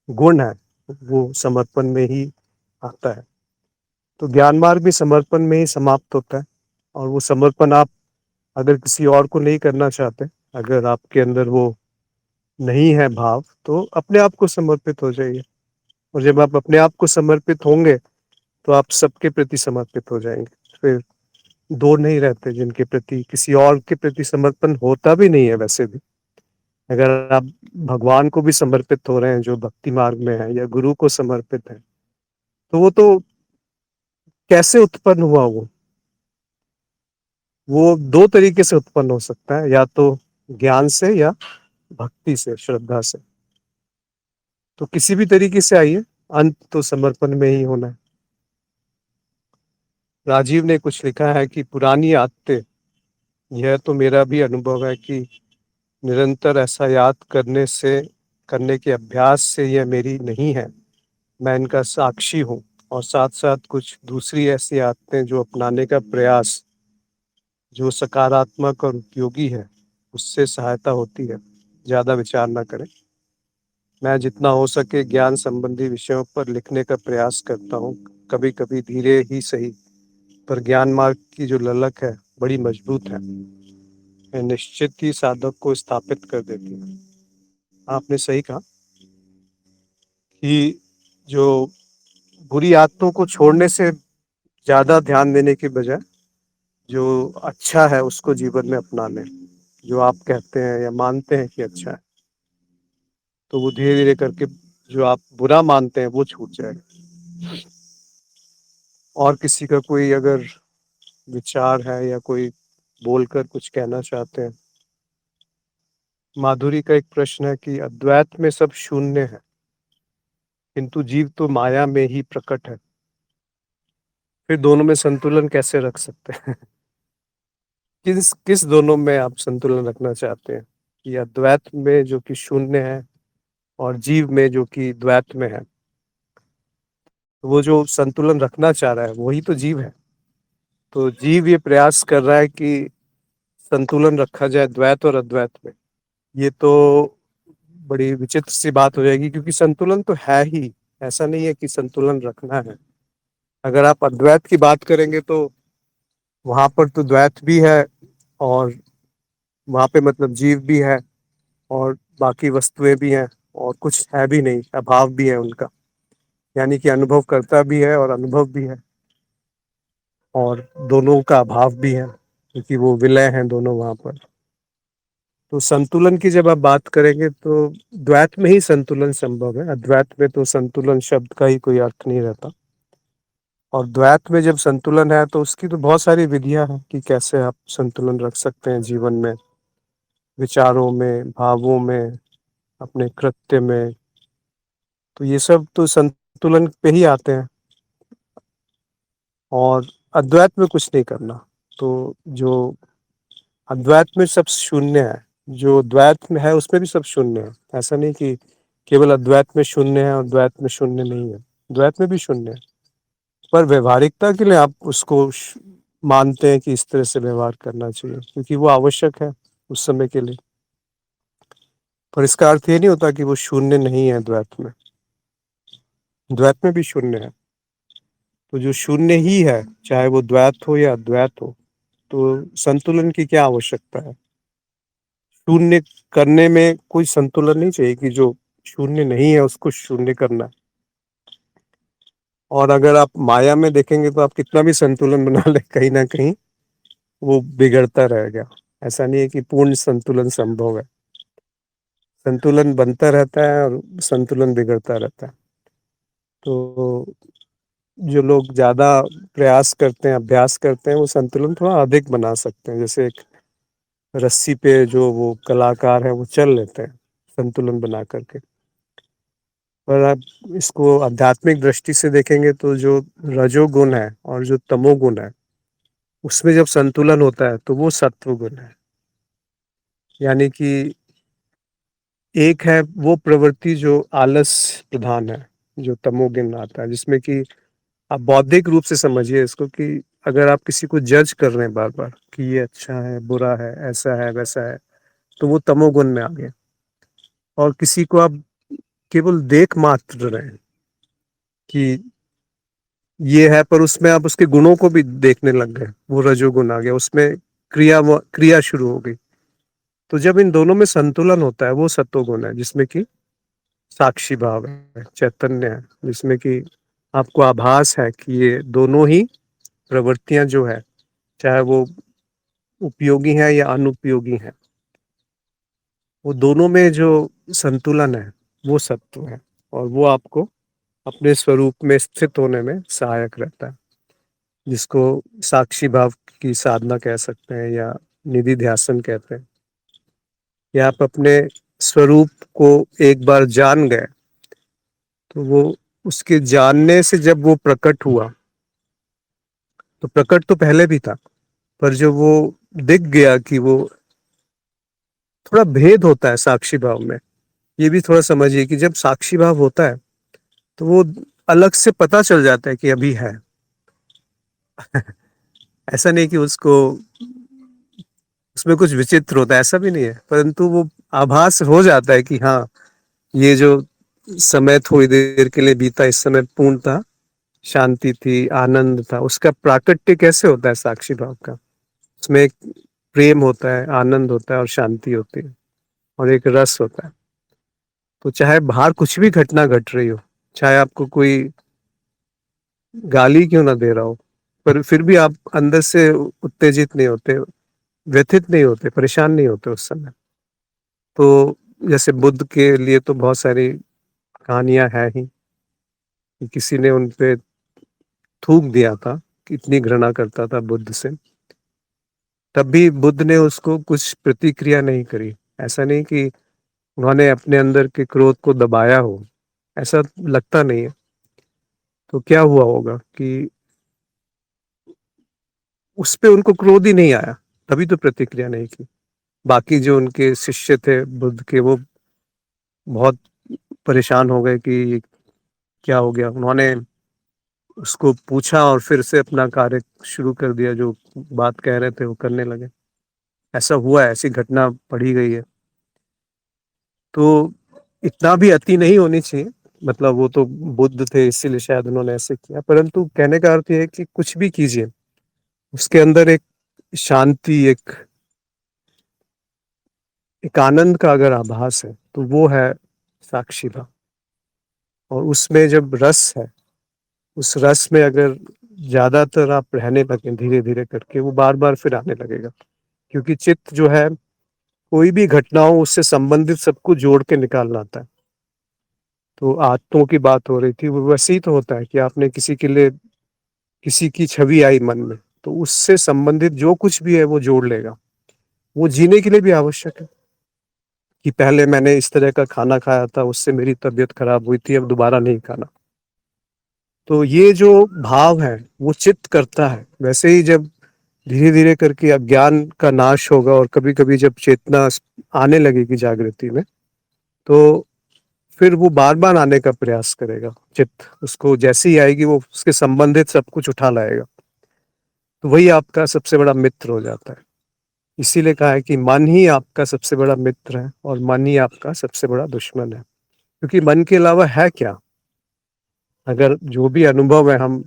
गुण है, वो समर्पण में ही आता है। तो ज्ञान मार्ग भी समर्पण में ही समाप्त होता है। और वो समर्पण आप अगर किसी और को नहीं करना चाहते, अगर आपके अंदर वो नहीं है भाव, तो अपने आप को समर्पित हो जाइए। और जब आप अपने आप को समर्पित होंगे, तो आप सबके प्रति समर्पित हो जाएँगे। फिर 2 नहीं रहते जिनके प्रति, किसी और के प्रति समर्पण होता भी नहीं है वैसे भी। अगर आप भगवान को भी समर्पित हो रहे हैं जो भक्ति मार्ग में है, या गुरु को समर्पित हैं, तो वो तो कैसे उत्पन्न हुआ वो? वो 2 तरीके से उत्पन्न हो सकता है, या तो ज्ञान से या भक्ति से, श्रद्धा से। तो किसी भी तरीके से आइए, अंत तो समर्पण में ही होना है। राजीव ने कुछ लिखा है कि पुरानी आदतें, यह तो मेरा भी अनुभव है कि निरंतर ऐसा याद करने के अभ्यास से यह मेरी नहीं है। मैं इनका साक्षी हूँ। और साथ-साथ कुछ दूसरी ऐसी आदतें जो अपनाने का प्रयास, जो सकारात्मक और उपयोगी है, उससे सहायता होती है। ज़्यादा विचार ना करें। मैं जितना हो सके ज्ञान संबंधी विषयों पर लिखने का प्रयास करता हूँ। कभी-कभी धीरे ही सही, पर ज्ञान मार्ग की जो ललक है, बड़ी मजबूत है। यह निश्चित ही साधक को स्थापित कर देती है। आपने सही कहा कि जो बुरी आदतों को छोड़ने से ज़्यादा ध्यान देने के बजाय, जो अच्छा है उसको जीवन में अपना लें। जो आप कहते हैं या मानते हैं कि अच्छा है, तो वो धीरे-धीरे करके जो आप बुरा मानते हैं वो छूट जाएगा। और किसी का कोई अगर विचार है या कोई बोलकर कुछ कहना चाहते हैं। माधुरी का एक प्रश्न है कि अद्वैत में सब शून्य है, किंतु जीव तो माया में ही प्रकट है, फिर दोनों में संतुलन कैसे रख सकते हैं? किस किस दोनों में आप संतुलन रखना चाहते हैं, कि अद्वैत में जो कि शून्य है और जीव में जो कि द्वैत में है? तो वो जो संतुलन रखना चाह रहा है वही तो जीव है। तो जीव ये प्रयास कर रहा है कि संतुलन रखा जाए द्वैत और अद्वैत में। ये तो बड़ी विचित्र सी बात हो जाएगी, क्योंकि संतुलन तो है ही। ऐसा नहीं है कि संतुलन रखना है। अगर आप अद्वैत की बात करेंगे तो वहां पर तो द्वैत भी है, और वहां पे मतलब जीव भी है, और बाकी वस्तुएं भी हैं, और कुछ है भी नहीं, अभाव भी है उनका। यानी कि अनुभव करता भी है और अनुभव भी है, और दोनों का अभाव भी है, क्योंकि वो विलय हैं दोनों वहां पर। तो संतुलन की जब आप बात करेंगे तो द्वैत में ही संतुलन संभव है। अद्वैत में तो संतुलन शब्द का ही कोई अर्थ नहीं रहता। और द्वैत में जब संतुलन है तो उसकी तो बहुत सारी विधियां हैं कि कैसे आप संतुलन रख सकते हैं जीवन में, विचारों में, भावों में, अपने कृत्य में। तो ये सब तो संतुलन पे ही आते हैं। और अद्वैत में कुछ नहीं करना। तो जो अद्वैत में सब शून्य है, जो द्वैत में है उसमें भी सब शून्य है। ऐसा नहीं कि केवल अद्वैत में शून्य है और द्वैत में शून्य नहीं है। द्वैत में भी शून्य है, पर व्यवहारिकता के लिए आप उसको मानते हैं कि इस तरह से व्यवहार करना चाहिए, क्योंकि वो आवश्यक है उस समय के लिए। पर इसका अर्थ ये नहीं होता कि वो शून्य नहीं है। द्वैत में, द्वैत में भी शून्य है। तो जो शून्य ही है, चाहे वो द्वैत हो या अद्वैत हो, तो संतुलन की क्या आवश्यकता है? शून्य करने में कोई संतुलन नहीं चाहिए कि जो शून्य नहीं है उसको शून्य करना है। और अगर आप माया में देखेंगे तो आप कितना भी संतुलन बना ले, कहीं ना कहीं वो बिगड़ता रहेगा। ऐसा नहीं है कि पूर्ण संतुलन संभव है। संतुलन बनता रहता है और संतुलन बिगड़ता रहता है। तो जो लोग ज्यादा प्रयास करते हैं, अभ्यास करते हैं, वो संतुलन थोड़ा अधिक बना सकते हैं। जैसे एक रस्सी पे जो वो कलाकार है वो चल लेते हैं संतुलन बना करके। पर आप इसको आध्यात्मिक दृष्टि से देखेंगे तो जो रजोगुण है और जो तमोगुण है, उसमें जब संतुलन होता है तो वो सत्व गुण है। यानी कि एक है वो प्रवृत्ति जो आलस प्रधान है, जो तमोगुण आता है, जिसमें कि आप बौद्धिक रूप से समझिए इसको, कि अगर आप किसी को जज कर रहे हैं बार बार कि ये अच्छा है, बुरा है, ऐसा है, वैसा है, तो वो तमोगुण में आ गए। और किसी को आप केवल देख मात्र रहे हैं कि ये है, पर उसमें आप उसके गुणों को भी देखने लग गए, वो रजोगुण आ गया उसमें। क्रिया शुरू हो गई। तो जब इन दोनों में संतुलन होता है वो सत्वगुण है, जिसमें कि साक्षी भाव है, चैतन्य है, जिसमें कि आपको आभास है कि ये दोनों ही प्रवृत्तियां जो है, चाहे वो उपयोगी है या अनुपयोगी है, वो दोनों में जो संतुलन है वो सत्व है। और वो आपको अपने स्वरूप में स्थित होने में सहायक रहता है, जिसको साक्षी भाव की साधना कह सकते हैं, या निधि ध्यासन कहते हैं। या आप अपने स्वरूप को एक बार जान गए तो वो उसके जानने से जब वो प्रकट हुआ, तो प्रकट तो पहले भी था, पर जब वो दिख गया कि वो थोड़ा भेद होता है साक्षी भाव में। ये भी थोड़ा समझिए कि जब साक्षी भाव होता है तो वो अलग से पता चल जाता है कि अभी है। ऐसा नहीं कि उसको उसमें कुछ विचित्र होता है, ऐसा भी नहीं है, परंतु वो आभास हो जाता है कि हाँ, ये जो समय थोड़ी देर के लिए बीता, इस समय पूर्ण था, शांति थी, आनंद था। उसका प्राकट्य कैसे होता है साक्षी भाव का? उसमें एक प्रेम होता है, आनंद होता है और शांति होती है, और एक रस होता है। तो चाहे बाहर कुछ भी घटना घट रही हो, चाहे आपको कोई गाली क्यों ना दे रहा हो, पर फिर भी आप अंदर से उत्तेजित नहीं होते, व्यथित नहीं होते, परेशान नहीं होते उस समय। तो जैसे बुद्ध के लिए तो बहुत सारी कहानियाँ हैं ही कि किसी ने उन पे थूक दिया था कि इतनी घृणा करता था बुद्ध से। तब भी बुद्ध ने उसको कुछ प्रतिक्रिया नहीं करी। ऐसा नहीं कि उन्होंने अपने अंदर के क्रोध को दबाया हो, ऐसा लगता नहीं है। तो क्या हुआ होगा कि उस पे उनको क्रोध ही नहीं आया, तभी तो प्रतिक्रिया नहीं की। बाकी जो उनके शिष्य थे बुद्ध के, वो बहुत परेशान हो गए कि ये क्या हो गया। उन्होंने उसको पूछा और फिर से अपना कार्य शुरू कर दिया, जो बात कह रहे थे वो करने लगे। ऐसा हुआ है, ऐसी घटना पढ़ी गई है। तो इतना भी अति नहीं होनी चाहिए, मतलब वो तो बुद्ध थे इसीलिए शायद उन्होंने ऐसे किया, परंतु कहने का अर्थ ये है कि कुछ भी कीजिए, उसके अंदर एक शांति, एक आनंद का अगर आभास है तो वो है साक्षी भाव। और उसमें जब रस है, उस रस में अगर ज्यादातर आप रहने लगे धीरे धीरे करके, वो बार बार फिर आने लगेगा। क्योंकि चित्त जो है, कोई भी घटना हो उससे संबंधित सबको जोड़ के निकालना आता है। तो आत्मों की बात हो रही थी, वो वैसे ही तो होता है कि आपने किसी के लिए, किसी की छवि आई मन में, तो उससे संबंधित जो कुछ भी है वो जोड़ लेगा। वो जीने के लिए भी आवश्यक है कि पहले मैंने इस तरह का खाना खाया था, उससे मेरी तबीयत खराब हुई थी, अब दोबारा नहीं खाना। तो ये जो भाव है वो चित्त करता है। वैसे ही जब धीरे धीरे करके अज्ञान का नाश होगा और कभी कभी जब चेतना आने लगेगी जागृति में, तो फिर वो बार बार आने का प्रयास करेगा। चित्त उसको जैसे ही आएगी वो उसके संबंधित सब कुछ उठा लाएगा। तो वही आपका सबसे बड़ा मित्र हो जाता है। इसीलिए कहा है कि मन ही आपका सबसे बड़ा मित्र है और मन ही आपका सबसे बड़ा दुश्मन है। क्योंकि मन के अलावा है क्या? अगर जो भी अनुभव है, हम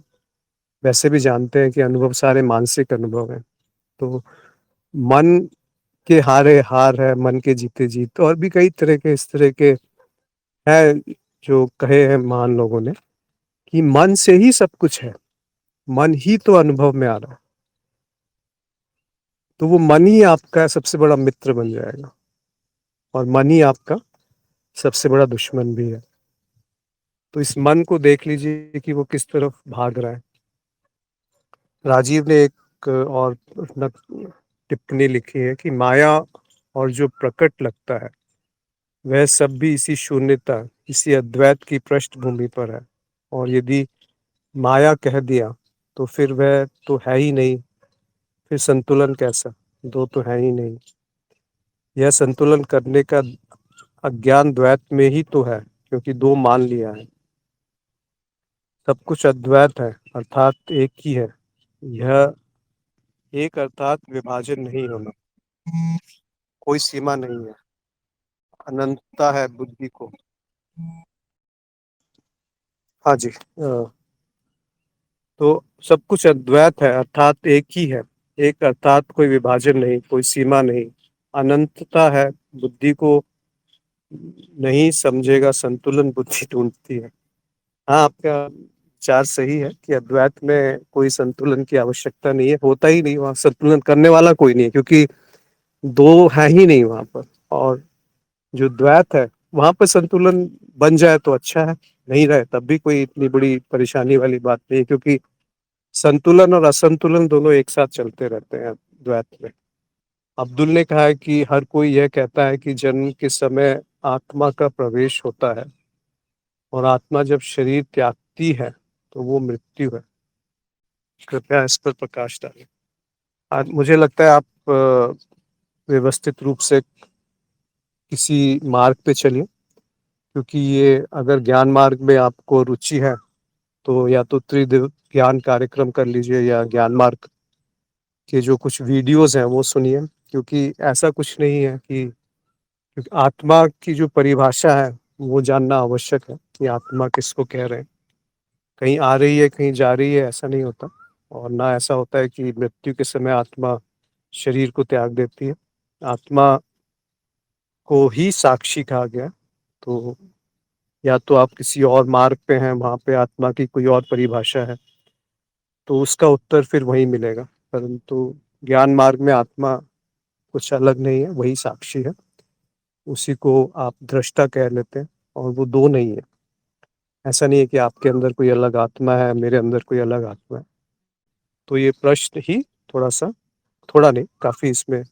वैसे भी जानते हैं कि अनुभव सारे मानसिक अनुभव हैं। तो मन के हारे हार है, मन के जीते जीत, और भी कई तरह के इस तरह के हैं जो कहे हैं महान लोगों ने कि मन से ही सब कुछ है, मन ही तो अनुभव में आ रहा है। तो वो मन ही आपका सबसे बड़ा मित्र बन जाएगा और मन ही आपका सबसे बड़ा दुश्मन भी है। तो इस मन को देख लीजिए कि वो किस तरफ भाग रहा है। राजीव ने एक और अपना टिप्पणी लिखी है कि माया और जो प्रकट लगता है वह सब भी इसी शून्यता, इसी अद्वैत की पृष्ठभूमि पर है। और यदि माया कह दिया तो फिर वह तो है ही नहीं, फिर संतुलन कैसा? दो तो है ही नहीं। यह संतुलन करने का अज्ञान द्वैत में ही तो है, क्योंकि दो मान लिया है। सब कुछ अद्वैत है, अर्थात एक ही है। यह एक अर्थात विभाजन नहीं होना, कोई सीमा नहीं है, अनंतता है बुद्धि को। हाँ जी। तो सब कुछ अद्वैत है, अर्थात एक ही है। एक अर्थात कोई विभाजन नहीं, कोई सीमा नहीं, अनंतता है बुद्धि को। नहीं समझेगा संतुलन बुद्धि ढूंढती है। हाँ, आपका विचार सही है कि अद्वैत में कोई संतुलन की आवश्यकता नहीं है, होता ही नहीं, वहाँ संतुलन करने वाला कोई नहीं है, क्योंकि दो है ही नहीं वहां पर। और जो द्वैत है वहां पर संतुलन बन जाए तो अच्छा है, नहीं रहे तब भी कोई इतनी बड़ी परेशानी वाली बात नहीं है, क्योंकि संतुलन और असंतुलन दोनों एक साथ चलते रहते हैं द्वैत में। अब्दुल ने कहा है कि हर कोई यह कहता है कि जन्म के समय आत्मा का प्रवेश होता है और आत्मा जब शरीर त्यागती है तो वो मृत्यु है। कृपया इस पर प्रकाश डालें। आज मुझे लगता है आप व्यवस्थित रूप से किसी मार्ग पे चलिए, क्योंकि ये अगर ज्ञान मार्ग में आपको रुचि है तो या तो त्रिदिव ज्ञान कार्यक्रम कर लीजिए या ज्ञान मार्ग के जो कुछ वीडियोस हैं वो सुनिए। क्योंकि ऐसा कुछ नहीं है कि, क्योंकि आत्मा की जो परिभाषा है वो जानना आवश्यक है कि आत्मा किसको कह रहे हैं। कहीं आ रही है, कहीं जा रही है, ऐसा नहीं होता। और ना ऐसा होता है कि मृत्यु के समय आत्मा शरीर को त्याग देती है। आत्मा को ही साक्षी कहा गया। तो या तो आप किसी और मार्ग पे हैं, वहां पे आत्मा की कोई और परिभाषा है, तो उसका उत्तर फिर वहीं मिलेगा। परंतु ज्ञान मार्ग में आत्मा कुछ अलग नहीं है, वही साक्षी है। उसी को आप दृष्टा कह लेते हैं, और वो दो नहीं है। ऐसा नहीं है कि आपके अंदर कोई अलग आत्मा है, मेरे अंदर कोई अलग आत्मा है। तो ये प्रश्न ही थोड़ा-सा, थोड़ा नहीं, काफ़ी इसमें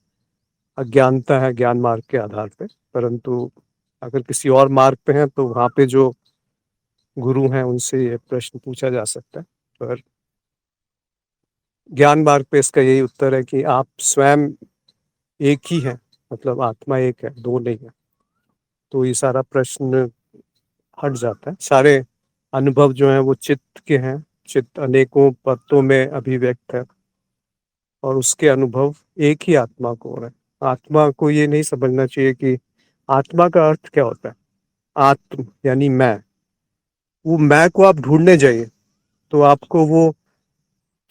अज्ञानता है ज्ञान मार्ग के आधार पे। परंतु अगर किसी और मार्ग पे हैं तो वहाँ पे जो गुरु हैं उनसे ये प्रश्न पूछा जा सकता है। पर ज्ञान मार्ग पे इसका यही उत्तर है कि आप स्वयं एक ही हैं, मतलब आत्मा एक है, 2 नहीं है। तो ये सारा प्रश्न हट जाता है। सारे अनुभव जो हैं वो चित्त के हैं, चित्त अनेकों परतों में अभिव्यक्त है और उसके अनुभव एक ही आत्मा को हो रहे हैं। आत्मा को ये नहीं समझना चाहिए कि आत्मा का अर्थ क्या होता है। आत्म यानी मैं, वो मैं को आप ढूंढने जाइए तो आपको वो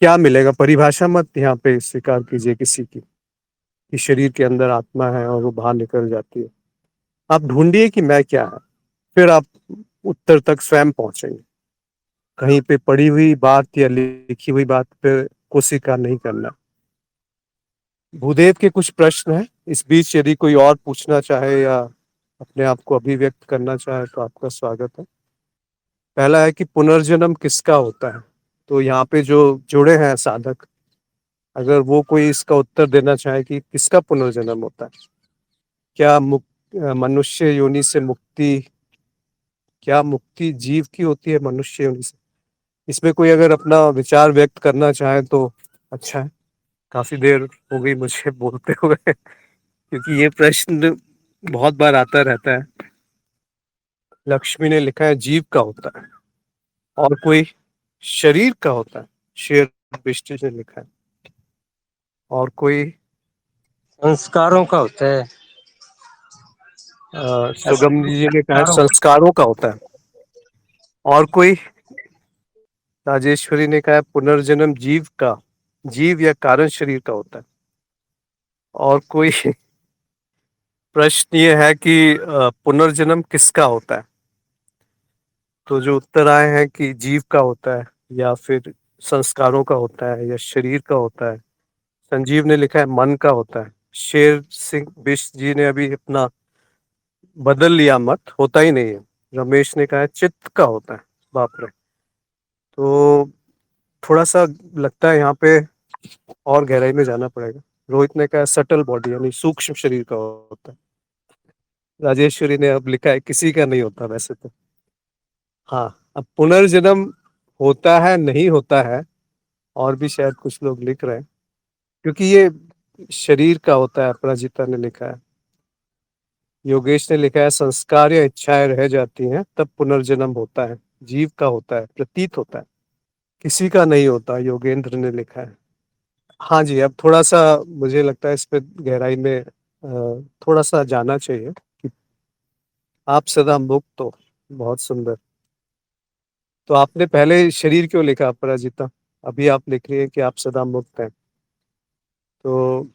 क्या मिलेगा, परिभाषा मत यहाँ पे स्वीकार कीजिए किसी की कि शरीर के अंदर आत्मा है और वो बाहर निकल जाती है। आप ढूंढिए कि मैं क्या है, फिर आप उत्तर तक स्वयं पहुंचेंगे। कहीं पे पढ़ी हुई बात या लिखी हुई बात पे को स्वीकार नहीं करना। भूदेव के कुछ प्रश्न हैं, इस बीच यदि कोई और पूछना चाहे या अपने आप को अभिव्यक्त करना चाहे तो आपका स्वागत है। पहला है कि पुनर्जन्म किसका होता है। तो यहाँ पे जो जुड़े हैं साधक, अगर वो कोई इसका उत्तर देना चाहे कि किसका पुनर्जन्म होता है, क्या मनुष्य योनि से मुक्ति, क्या मुक्ति जीव की होती है मनुष्य योनि से, इसमें कोई अगर अपना विचार व्यक्त करना चाहे तो अच्छा है। काफी देर हो गई मुझे बोलते हुए क्योंकि ये प्रश्न बहुत बार आता रहता है। लक्ष्मी ने लिखा है जीव का होता है, और कोई शरीर का होता है, शेर बिष्ट ने लिखा है, और कोई संस्कारों का होता है। सुगम जी ने कहा है संस्कारों संस्कारों का होता है, और कोई राजेश्वरी ने कहा है पुनर्जन्म जीव का, जीव या कारण शरीर का होता है, और कोई प्रश्न ये है कि पुनर्जन्म किसका होता है। तो जो उत्तर आए हैं कि जीव का होता है, या फिर संस्कारों का होता है, या शरीर का होता है। संजीव ने लिखा है मन का होता है। शेर सिंह बिष्ट जी ने अभी अपना बदल लिया, मत होता ही नहीं है। रमेश ने कहा है चित्त का होता है। बाप रे। तो थोड़ा सा लगता है यहाँ पे और गहराई में जाना पड़ेगा। रोहित ने कहा सटल बॉडी यानी सूक्ष्म शरीर का होता है। राजेश्वरी ने अब लिखा है किसी का नहीं होता वैसे तो। हाँ, अब पुनर्जन्म होता है नहीं होता है, और भी शायद कुछ लोग लिख रहे हैं, क्योंकि ये शरीर का होता है। अपराजिता ने लिखा है, योगेश ने लिखा है संस्कार या इच्छाएं रह जाती हैं तब पुनर्जन्म होता है, जीव का होता है, प्रतीत होता है, किसी का नहीं होता, योगेंद्र ने लिखा है। हाँ जी, अब थोड़ा सा मुझे लगता है इस पे गहराई में थोड़ा सा जाना चाहिए कि आप सदा मुक्त हो। बहुत सुंदर। तो आपने पहले शरीर क्यों लिखा अपराजिता, अभी आप लिख रही है कि आप सदा मुक्त हैं। तो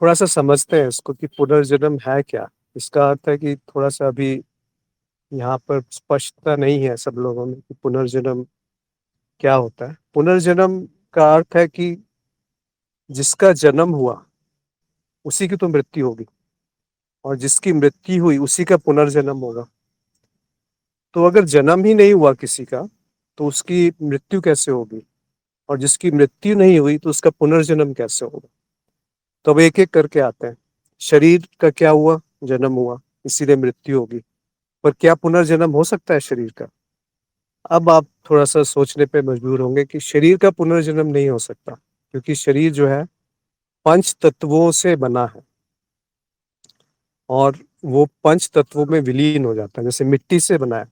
थोड़ा सा समझते हैं इसको कि पुनर्जन्म है क्या। इसका अर्थ है कि थोड़ा सा अभी यहाँ पर स्पष्टता नहीं है सब लोगों में कि पुनर्जन्म क्या होता है। पुनर्जन्म का अर्थ है कि जिसका जन्म हुआ उसी की तो मृत्यु होगी, और जिसकी मृत्यु हुई उसी का पुनर्जन्म होगा। तो अगर जन्म ही नहीं हुआ किसी का तो उसकी मृत्यु कैसे होगी, और जिसकी मृत्यु नहीं हुई तो उसका पुनर्जन्म कैसे होगा। तो अब एक एक करके आते हैं। शरीर का क्या हुआ, जन्म हुआ, इसीलिए मृत्यु होगी। पर क्या पुनर्जन्म हो सकता है शरीर का। अब आप थोड़ा सा सोचने पे मजबूर होंगे कि शरीर का पुनर्जन्म नहीं हो सकता, क्योंकि शरीर जो है पंच तत्वों से बना है, और वो पंच तत्वों में विलीन हो जाता है। जैसे मिट्टी से बना है,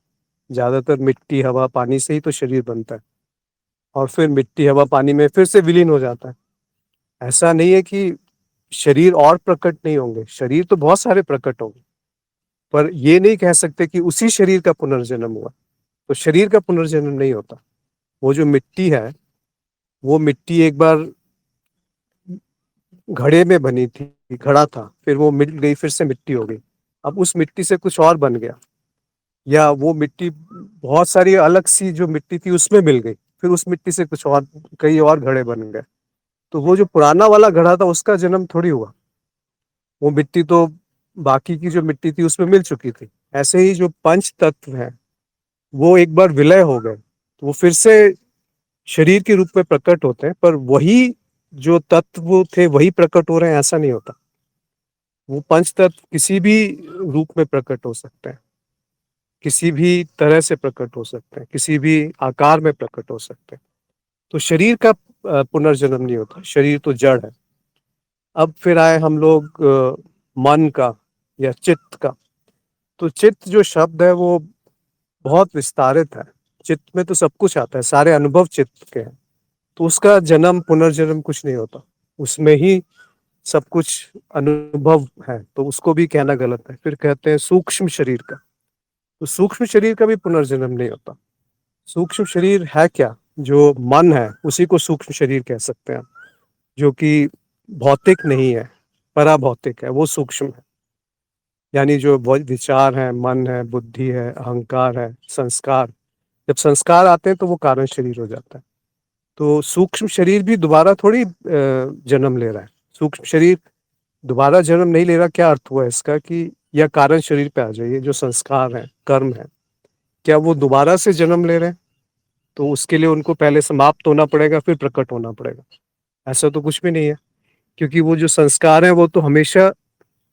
ज्यादातर मिट्टी हवा पानी से ही तो शरीर बनता है, और फिर मिट्टी हवा पानी में फिर से विलीन हो जाता है। ऐसा नहीं है कि शरीर और प्रकट नहीं होंगे, शरीर तो बहुत सारे प्रकट होंगे, पर ये नहीं कह सकते कि उसी शरीर का पुनर्जन्म हुआ। तो शरीर का पुनर्जन्म नहीं होता। वो जो मिट्टी है, वो मिट्टी एक बार घड़े में बनी थी, घड़ा था, फिर वो मिट गई, फिर से मिट्टी हो गई। अब उस मिट्टी से कुछ और बन गया, या वो मिट्टी बहुत सारी अलग सी जो मिट्टी थी उसमें मिल गई, फिर उस मिट्टी से कुछ और, कई और घड़े बन गए। तो वो जो पुराना वाला घड़ा था उसका जन्म थोड़ी हुआ, वो मिट्टी तो बाकी की जो मिट्टी थी उसमें मिल चुकी थी। ऐसे ही जो पंच तत्व है वो एक बार विलय हो गए तो वो फिर से शरीर के रूप में प्रकट होते हैं, पर वही जो तत्व थे वही प्रकट हो रहे हैं ऐसा नहीं होता। वो पंच तत्व किसी भी रूप में प्रकट हो सकते हैं, किसी भी तरह से प्रकट हो सकते हैं, किसी भी आकार में प्रकट हो सकते हैं। तो शरीर का पुनर्जन्म नहीं होता, शरीर तो जड़ है। अब फिर आए हम लोग मन का या चित्त का। तो चित्त जो शब्द है वो बहुत विस्तारित है। चित्त में तो सब कुछ आता है, सारे अनुभव चित्त के हैं। तो उसका जन्म पुनर्जन्म कुछ नहीं होता, उसमें ही सब कुछ अनुभव है, तो उसको भी कहना गलत है। फिर कहते हैं सूक्ष्म शरीर का, तो सूक्ष्म शरीर का भी पुनर्जन्म नहीं होता। सूक्ष्म शरीर है क्या? जो मन है उसी को सूक्ष्म शरीर कह सकते हैं, जो कि भौतिक नहीं है, पराभौतिक है, वो सूक्ष्म है। यानी जो विचार है, मन है, बुद्धि है, अहंकार है, संस्कार, जब संस्कार आते हैं तो वो कारण शरीर हो जाता है। तो सूक्ष्म शरीर भी दोबारा थोड़ी जन्म ले रहा है। सूक्ष्म शरीर दोबारा जन्म नहीं ले रहा। क्या अर्थ हुआ इसका कि या कारण शरीर पे आ जाइए, जो संस्कार है, कर्म है, क्या वो दोबारा से जन्म ले रहे हैं? तो उसके लिए उनको पहले समाप्त होना पड़ेगा, फिर प्रकट होना पड़ेगा। ऐसा तो कुछ भी नहीं है, क्योंकि वो जो संस्कार है वो तो हमेशा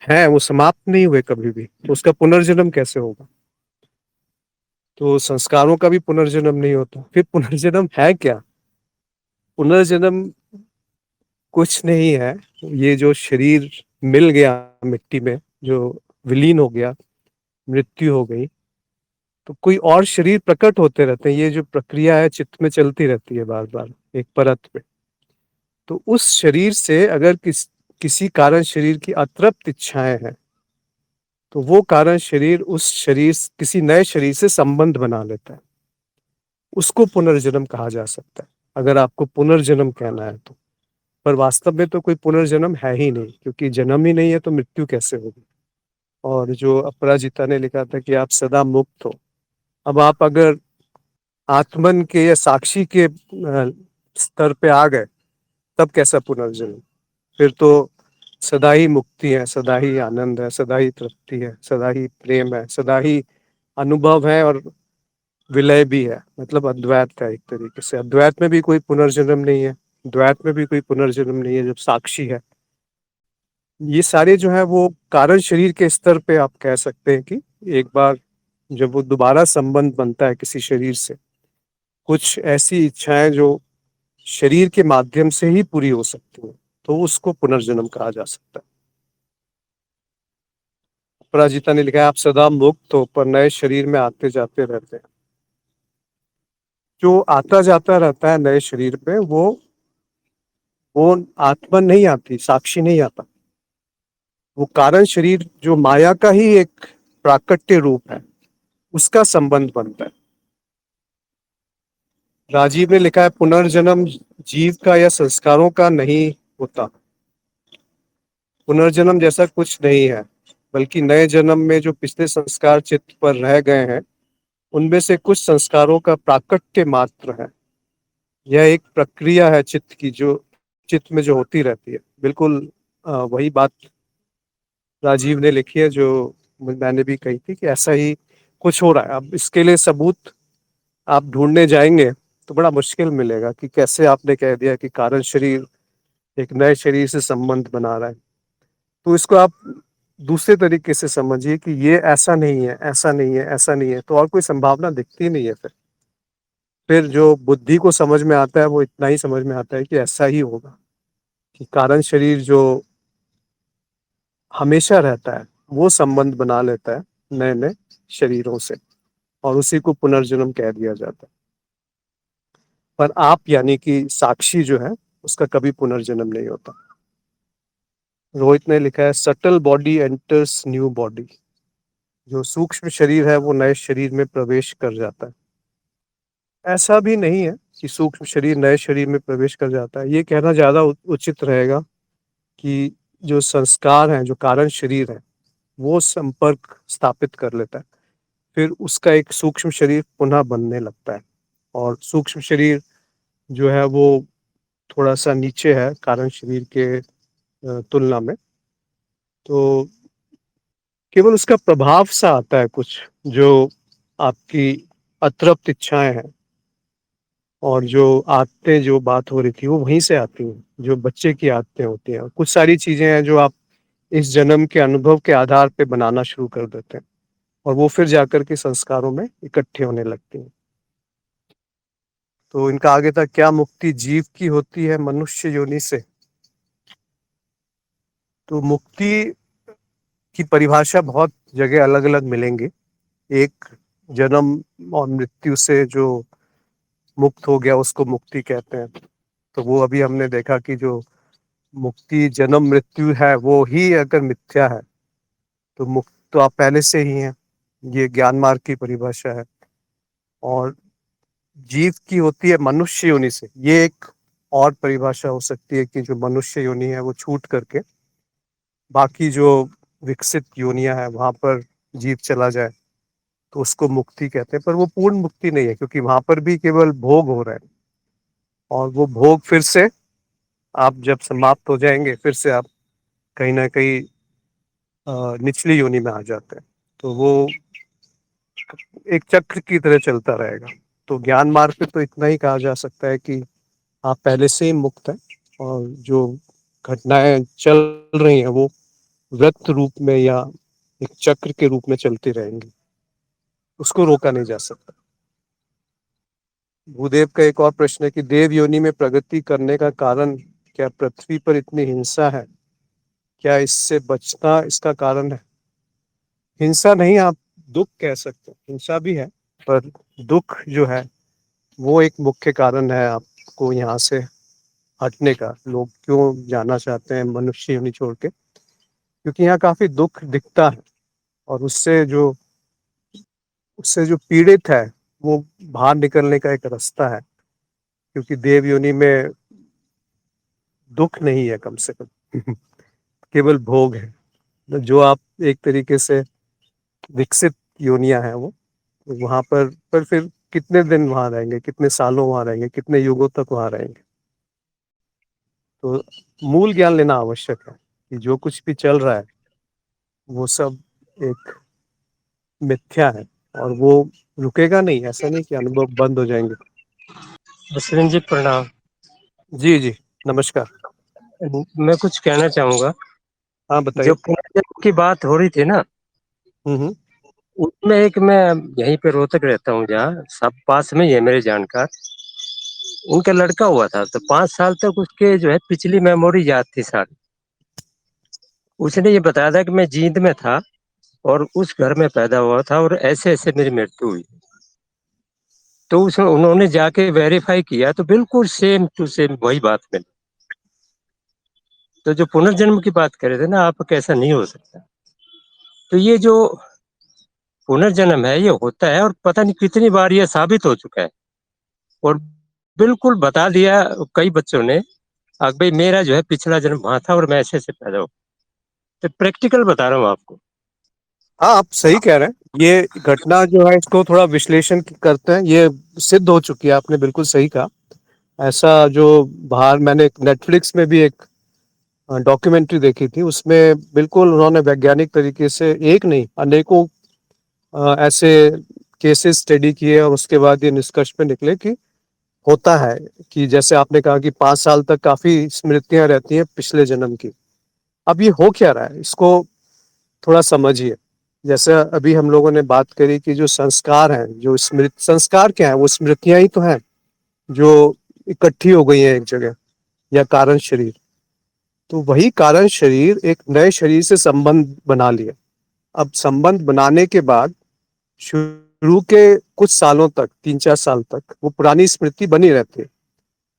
है, वो समाप्त नहीं हुए कभी भी, तो उसका पुनर्जन्म कैसे होगा? तो संस्कारों का भी पुनर्जन्म नहीं होता। फिर पुनर्जन्म है क्या? पुनर्जन्म कुछ नहीं है। ये जो शरीर मिल गया मिट्टी में, जो विलीन हो गया, मृत्यु हो गई, तो कोई और शरीर प्रकट होते रहते हैं। ये जो प्रक्रिया है चित्त में चलती रहती है बार बार एक परत पे। तो उस शरीर से अगर किसी कारण शरीर की अतृप्त इच्छाएं हैं, तो वो कारण शरीर उस शरीर किसी नए शरीर से संबंध बना लेता है। उसको पुनर्जन्म कहा जा सकता है, अगर आपको पुनर्जन्म कहना है तो। पर वास्तव में तो कोई पुनर्जन्म है ही नहीं, क्योंकि जन्म ही नहीं है तो मृत्यु कैसे होगी? और जो अपराजिता ने लिखा था कि आप सदा मुक्त हो। अब आप अगर आत्मन के या साक्षी के स्तर पे आ गए, तब कैसा पुनर्जन्म? फिर तो सदा ही मुक्ति है, सदा ही आनंद है, सदा ही तृप्ति है, सदा ही प्रेम है, सदा ही अनुभव है, और विलय भी है। मतलब अद्वैत है एक तरीके से। अद्वैत में भी कोई पुनर्जन्म नहीं है, द्वैत में भी कोई पुनर्जन्म नहीं है, जब साक्षी है। ये सारे जो है वो कारण शरीर के स्तर पे आप कह सकते हैं कि एक बार जब वो दोबारा संबंध बनता है किसी शरीर से, कुछ ऐसी इच्छाएं जो शरीर के माध्यम से ही पूरी हो सकती हैं, तो उसको पुनर्जन्म कहा जा सकता है। अपराजिता ने लिखा है आप सदा मुक्त हो, पर नए शरीर में आते जाते रहते हैं। जो आता जाता रहता है नए शरीर पे, वो आत्मा नहीं आती, साक्षी नहीं आता। वो कारण शरीर जो माया का ही एक प्राकट्य रूप है, उसका संबंध बनता है। राजीव ने लिखा है पुनर्जन्म जीव का या संस्कारों का नहीं होता। पुनर्जन्म जैसा कुछ नहीं है, बल्कि नए जन्म में जो पिछले संस्कार चित्त पर रह गए हैं, उनमें से कुछ संस्कारों का प्राकट्य मात्र है। यह एक प्रक्रिया है चित्त की, जो चित्त में जो होती रहती है। बिल्कुल वही बात राजीव ने लिखी है जो मैंने भी कही थी, कि ऐसा ही कुछ हो रहा है। अब इसके लिए सबूत आप ढूंढने जाएंगे तो बड़ा मुश्किल मिलेगा, कि कैसे आपने कह दिया कि कारण शरीर एक नए शरीर से संबंध बना रहा है। तो इसको आप दूसरे तरीके से समझिए कि ये ऐसा नहीं है, ऐसा नहीं है, ऐसा नहीं है, तो और कोई संभावना दिखती नहीं है। फिर जो बुद्धि को समझ में आता है वो इतना ही समझ में आता है कि ऐसा ही होगा, कि कारण शरीर जो हमेशा रहता है वो संबंध बना लेता है नए नए शरीरों से, और उसी को पुनर्जन्म कह दिया जाता है। पर आप यानी कि साक्षी जो है, उसका कभी पुनर्जन्म नहीं होता। रोहित ने लिखा है subtle body enters new body. जो सूक्ष्म शरीर है वो नए शरीर में प्रवेश कर जाता है। ऐसा भी नहीं है कि सूक्ष्म शरीर नए शरीर में प्रवेश कर जाता है। ये कहना ज्यादा उचित रहेगा कि जो संस्कार हैं, जो कारण शरीर है, वो संपर्क स्थापित कर लेता है, फिर उसका एक सूक्ष्म शरीर पुनः बनने लगता है। और सूक्ष्म शरीर जो है वो थोड़ा सा नीचे है कारण शरीर के तुलना में। तो केवल उसका प्रभाव सा आता है कुछ, जो आपकी अतृप्त इच्छाएँ हैं और जो आदतें जो बात हो रही थी वो वहीं से आती हैं, जो बच्चे की आदतें होती हैं। कुछ सारी चीज़ें हैं जो आप इस जन्म के अनुभव के आधार पे बनाना शुरू कर देते हैं और वो फिर जाकर के संस्कारों में इकट्ठे होने लगती हैं। तो इनका आगे था, क्या मुक्ति जीव की होती है मनुष्य योनि से? तो मुक्ति की परिभाषा बहुत जगह अलग-अलग मिलेंगी। एक जन्म और मृत्यु से जो मुक्त हो गया उसको मुक्ति कहते हैं। तो वो अभी हमने देखा कि जो मुक्ति जन्म मृत्यु है वो ही अगर मिथ्या है तो मुक्त तो आप पहले से ही हैं। ये ज्ञान मार्ग की परिभाषा है। और जीव की होती है मनुष्य योनि से। ये एक और परिभाषा हो सकती है कि जो मनुष्य योनि है वो छूट करके बाकी जो विकसित योनियां हैं वहां पर जीव चला जाए तो उसको मुक्ति कहते हैं। पर वो पूर्ण मुक्ति नहीं है क्योंकि वहां पर भी केवल भोग हो रहा है और वो भोग फिर से आप जब समाप्त हो जाएंगे फिर से आप कहीं ना कहीं निचली योनि में आ जाते हैं। तो वो एक चक्र की तरह चलता रहेगा। तो ज्ञान मार्ग पे तो इतना ही कहा जा सकता है कि आप पहले से ही मुक्त हैं और जो घटनाएं चल रही हैं वो वृत्त रूप में या एक चक्र के रूप में चलती रहेंगी, उसको रोका नहीं जा सकता। भूदेव का एक और प्रश्न है कि देव योनि में प्रगति करने का कारण क्या पृथ्वी पर इतनी हिंसा है? क्या इससे बचना इसका कारण है? हिंसा नहीं, आप दुख कह सकते हैं। हिंसा भी है पर दुख जो है वो एक मुख्य कारण है आपको यहाँ से हटने का। लोग क्यों जाना चाहते हैं मनुष्य योनि छोड़ के? क्योंकि यहाँ काफी दुख दिखता है और उससे जो पीड़ित है वो बाहर निकलने का एक रास्ता है। क्योंकि देव योनि में दुख नहीं है कम से कम केवल भोग है। तो जो आप एक तरीके से विकसित योनियां हैं वो वहां पर फिर कितने दिन वहां रहेंगे, कितने सालों वहां रहेंगे, कितने युगों तक वहां रहेंगे? तो मूल ज्ञान लेना आवश्यक है कि जो कुछ भी चल रहा है वो सब एक मिथ्या है और वो रुकेगा नहीं। ऐसा नहीं कि अनुभव बंद हो जाएंगे। अश्विन जी प्रणाम। जी जी, नमस्कार। मैं कुछ कहना चाहूंगा। हाँ जो बताइए। पुनर्जन्म की बात हो रही थी ना, हम्म। उसमें एक मैं यहीं पे रोहतक रहता हूँ, जहाँ सब पास में ही है मेरे जानकार। उनका लड़का हुआ था तो 5 साल तक उसके जो है पिछली मेमोरी याद थी सारी। उसने ये बताया था कि मैं जींद में था और उस घर में पैदा हुआ था और ऐसे ऐसे मेरी मृत्यु हुई। तो उस उन्होंने जाके वेरीफाई किया तो बिल्कुल सेम टू सेम वही बात मिली। तो जो पुनर्जन्म की बात कर रहे थे ना आप, कैसा नहीं हो सकता। तो ये जो पुनर्जन्म है ये होता है और पता नहीं कितनी बार ये साबित हो चुका है। और बिल्कुल बता दिया कई बच्चों ने, भाई मेरा जो है पिछला जन्म वहां था और मैं ऐसे ऐसे पैदा हुआ। तो प्रैक्टिकल बता रहा हूँ आपको। हाँ, आप सही कह रहे हैं। ये घटना जो है इसको थोड़ा विश्लेषण करते हैं। ये सिद्ध हो चुकी है, आपने बिल्कुल सही कहा। ऐसा जो बाहर मैंने नेटफ्लिक्स में भी एक डॉक्यूमेंट्री देखी थी, उसमें बिल्कुल उन्होंने वैज्ञानिक तरीके से एक नहीं अनेकों ऐसे केसेस स्टडी किए और उसके बाद ये निष्कर्ष पे निकले कि होता है कि जैसे आपने कहा कि 5 साल तक काफी स्मृतियां रहती हैं पिछले जन्म की। अब ये हो क्या रहा है इसको थोड़ा समझिए। जैसे अभी हम लोगों ने बात करी कि जो संस्कार हैं, जो स्मृति संस्कार क्या है, वो स्मृतियां ही तो हैं जो इकट्ठी हो गई हैं एक जगह, या कारण शरीर। तो वही कारण शरीर एक नए शरीर से संबंध बना लिया। अब संबंध बनाने के बाद शुरू के कुछ सालों तक, 3-4 साल तक वो पुरानी स्मृति बनी रहती है।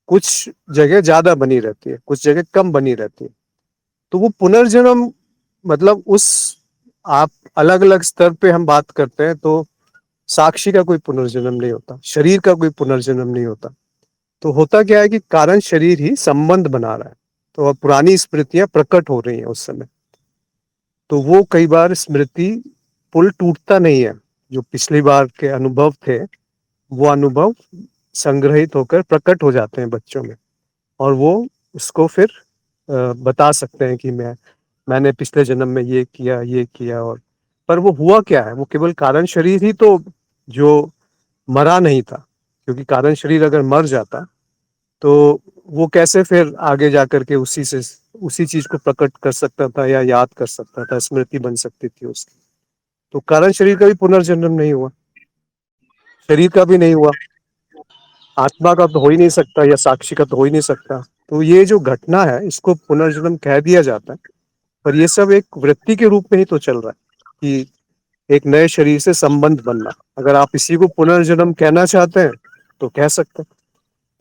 कुछ जगह ज्यादा बनी रहती है, कुछ जगह कम बनी रहती है। तो वो पुनर्जन्म मतलब उस आप अलग अलग स्तर पे हम बात करते हैं तो साक्षी का कोई पुनर्जन्म नहीं होता, शरीर का कोई पुनर्जन्म नहीं होता। तो होता क्या है कि कारण शरीर ही संबंध बना रहा है। तो अब पुरानी स्मृतियां प्रकट हो रही हैं उस समय। तो वो कई बार स्मृति पुल टूटता नहीं है। जो पिछली बार के अनुभव थे वो अनुभव संग्रहित होकर प्रकट हो जाते हैं बच्चों में और वो उसको फिर बता सकते हैं कि मैंने पिछले जन्म में ये किया। और पर वो हुआ क्या है, वो केवल कारण शरीर ही तो जो मरा नहीं था, क्योंकि कारण शरीर अगर मर जाता तो वो कैसे फिर आगे जाकर के उसी चीज को प्रकट कर सकता था या याद कर सकता था, स्मृति बन सकती थी उसकी। तो कारण शरीर का भी पुनर्जन्म नहीं हुआ, शरीर का भी नहीं हुआ, आत्मा का तो हो ही नहीं सकता या साक्षी का तो हो ही नहीं सकता। तो ये जो घटना है इसको पुनर्जन्म कह दिया जाता है, पर ये सब एक वृत्ति के रूप में ही तो चल रहा है कि एक नए शरीर से संबंध बनना। अगर आप इसी को पुनर्जन्म कहना चाहते हैं तो कह सकते हैं,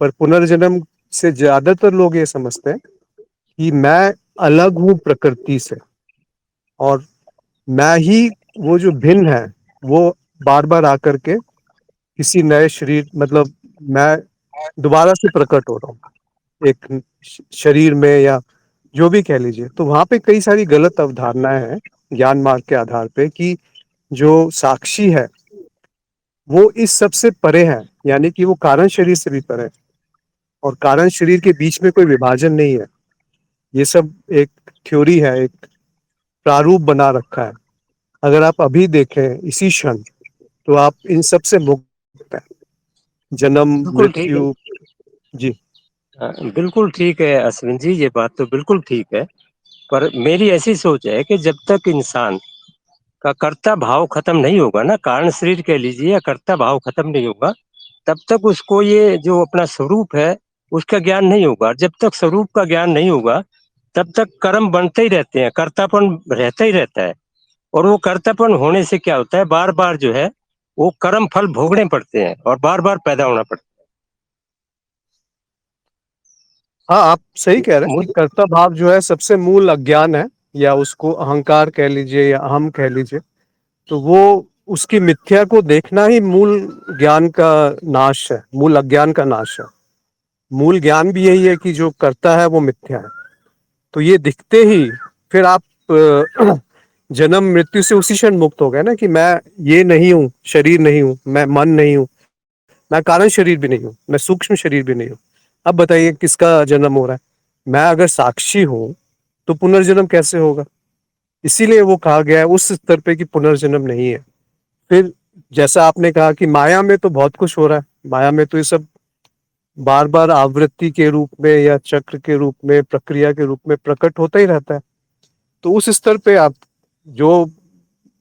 पर पुनर्जन्म से ज्यादातर लोग ये समझते हैं कि मैं अलग हूं प्रकृति से, और मैं ही वो जो भिन्न है वो बार बार आकर के किसी नए शरीर, मतलब मैं दोबारा से प्रकट हो रहा हूँ एक शरीर में, या जो भी कह लीजिए। तो वहां पे कई सारी गलत अवधारणाएं हैं ज्ञान मार्ग के आधार पे कि जो साक्षी है वो इस सब से परे है, यानी कि वो कारण शरीर से भी परे है, और कारण शरीर के बीच में कोई विभाजन नहीं है। ये सब एक थ्योरी है, एक प्रारूप बना रखा है। अगर आप अभी देखें इसी क्षण तो आप इन सब से मुक्त हैं, जन्म बिल्कुल ठीक है। मृत्यु। जी। बिल्कुल ठीक है अश्विन जी, ये बात तो बिल्कुल ठीक है। पर मेरी ऐसी सोच है कि जब तक इंसान का कर्ता भाव खत्म नहीं होगा ना, कारण शरीर कह लीजिए या कर्ता भाव खत्म नहीं होगा, तब तक उसको ये जो अपना स्वरूप है उसका ज्ञान नहीं होगा। जब तक स्वरूप का ज्ञान नहीं होगा तब तक कर्म बनते ही रहते हैं, कर्तापन रहता ही रहता है। और वो कर्तापन होने से क्या होता है, बार बार जो है वो कर्म फल भोगने पड़ते हैं और बार बार पैदा होना पड़ता हाँ, आप सही है। कह रहे हैं कि कर्ता भाव जो है सबसे मूल अज्ञान है, या उसको अहंकार कह लीजिए या अहम कह लीजिए। तो वो उसकी मिथ्या को देखना ही मूल ज्ञान का नाश है, मूल अज्ञान का नाश है। मूल ज्ञान भी यही है कि जो करता है वो मिथ्या है। तो ये दिखते ही फिर आप जन्म मृत्यु से उसी क्षण मुक्त हो गए ना, कि मैं ये नहीं हूँ, शरीर नहीं हूँ, मैं मन नहीं हूँ, मैं कारण शरीर भी नहीं हूँ, मैं सूक्ष्म शरीर भी नहीं हूँ। अब बताइए किसका जन्म हो रहा है? मैं अगर साक्षी हूँ तो पुनर्जन्म कैसे होगा? इसीलिए वो कहा गया है उस स्तर पे कि पुनर्जन्म नहीं है। फिर जैसा आपने कहा कि माया में तो बहुत कुछ हो रहा है, माया में तो ये सब बार बार आवृत्ति के रूप में या चक्र के रूप में, प्रक्रिया के रूप में प्रकट होता ही रहता है। तो उस स्तर पे आप जो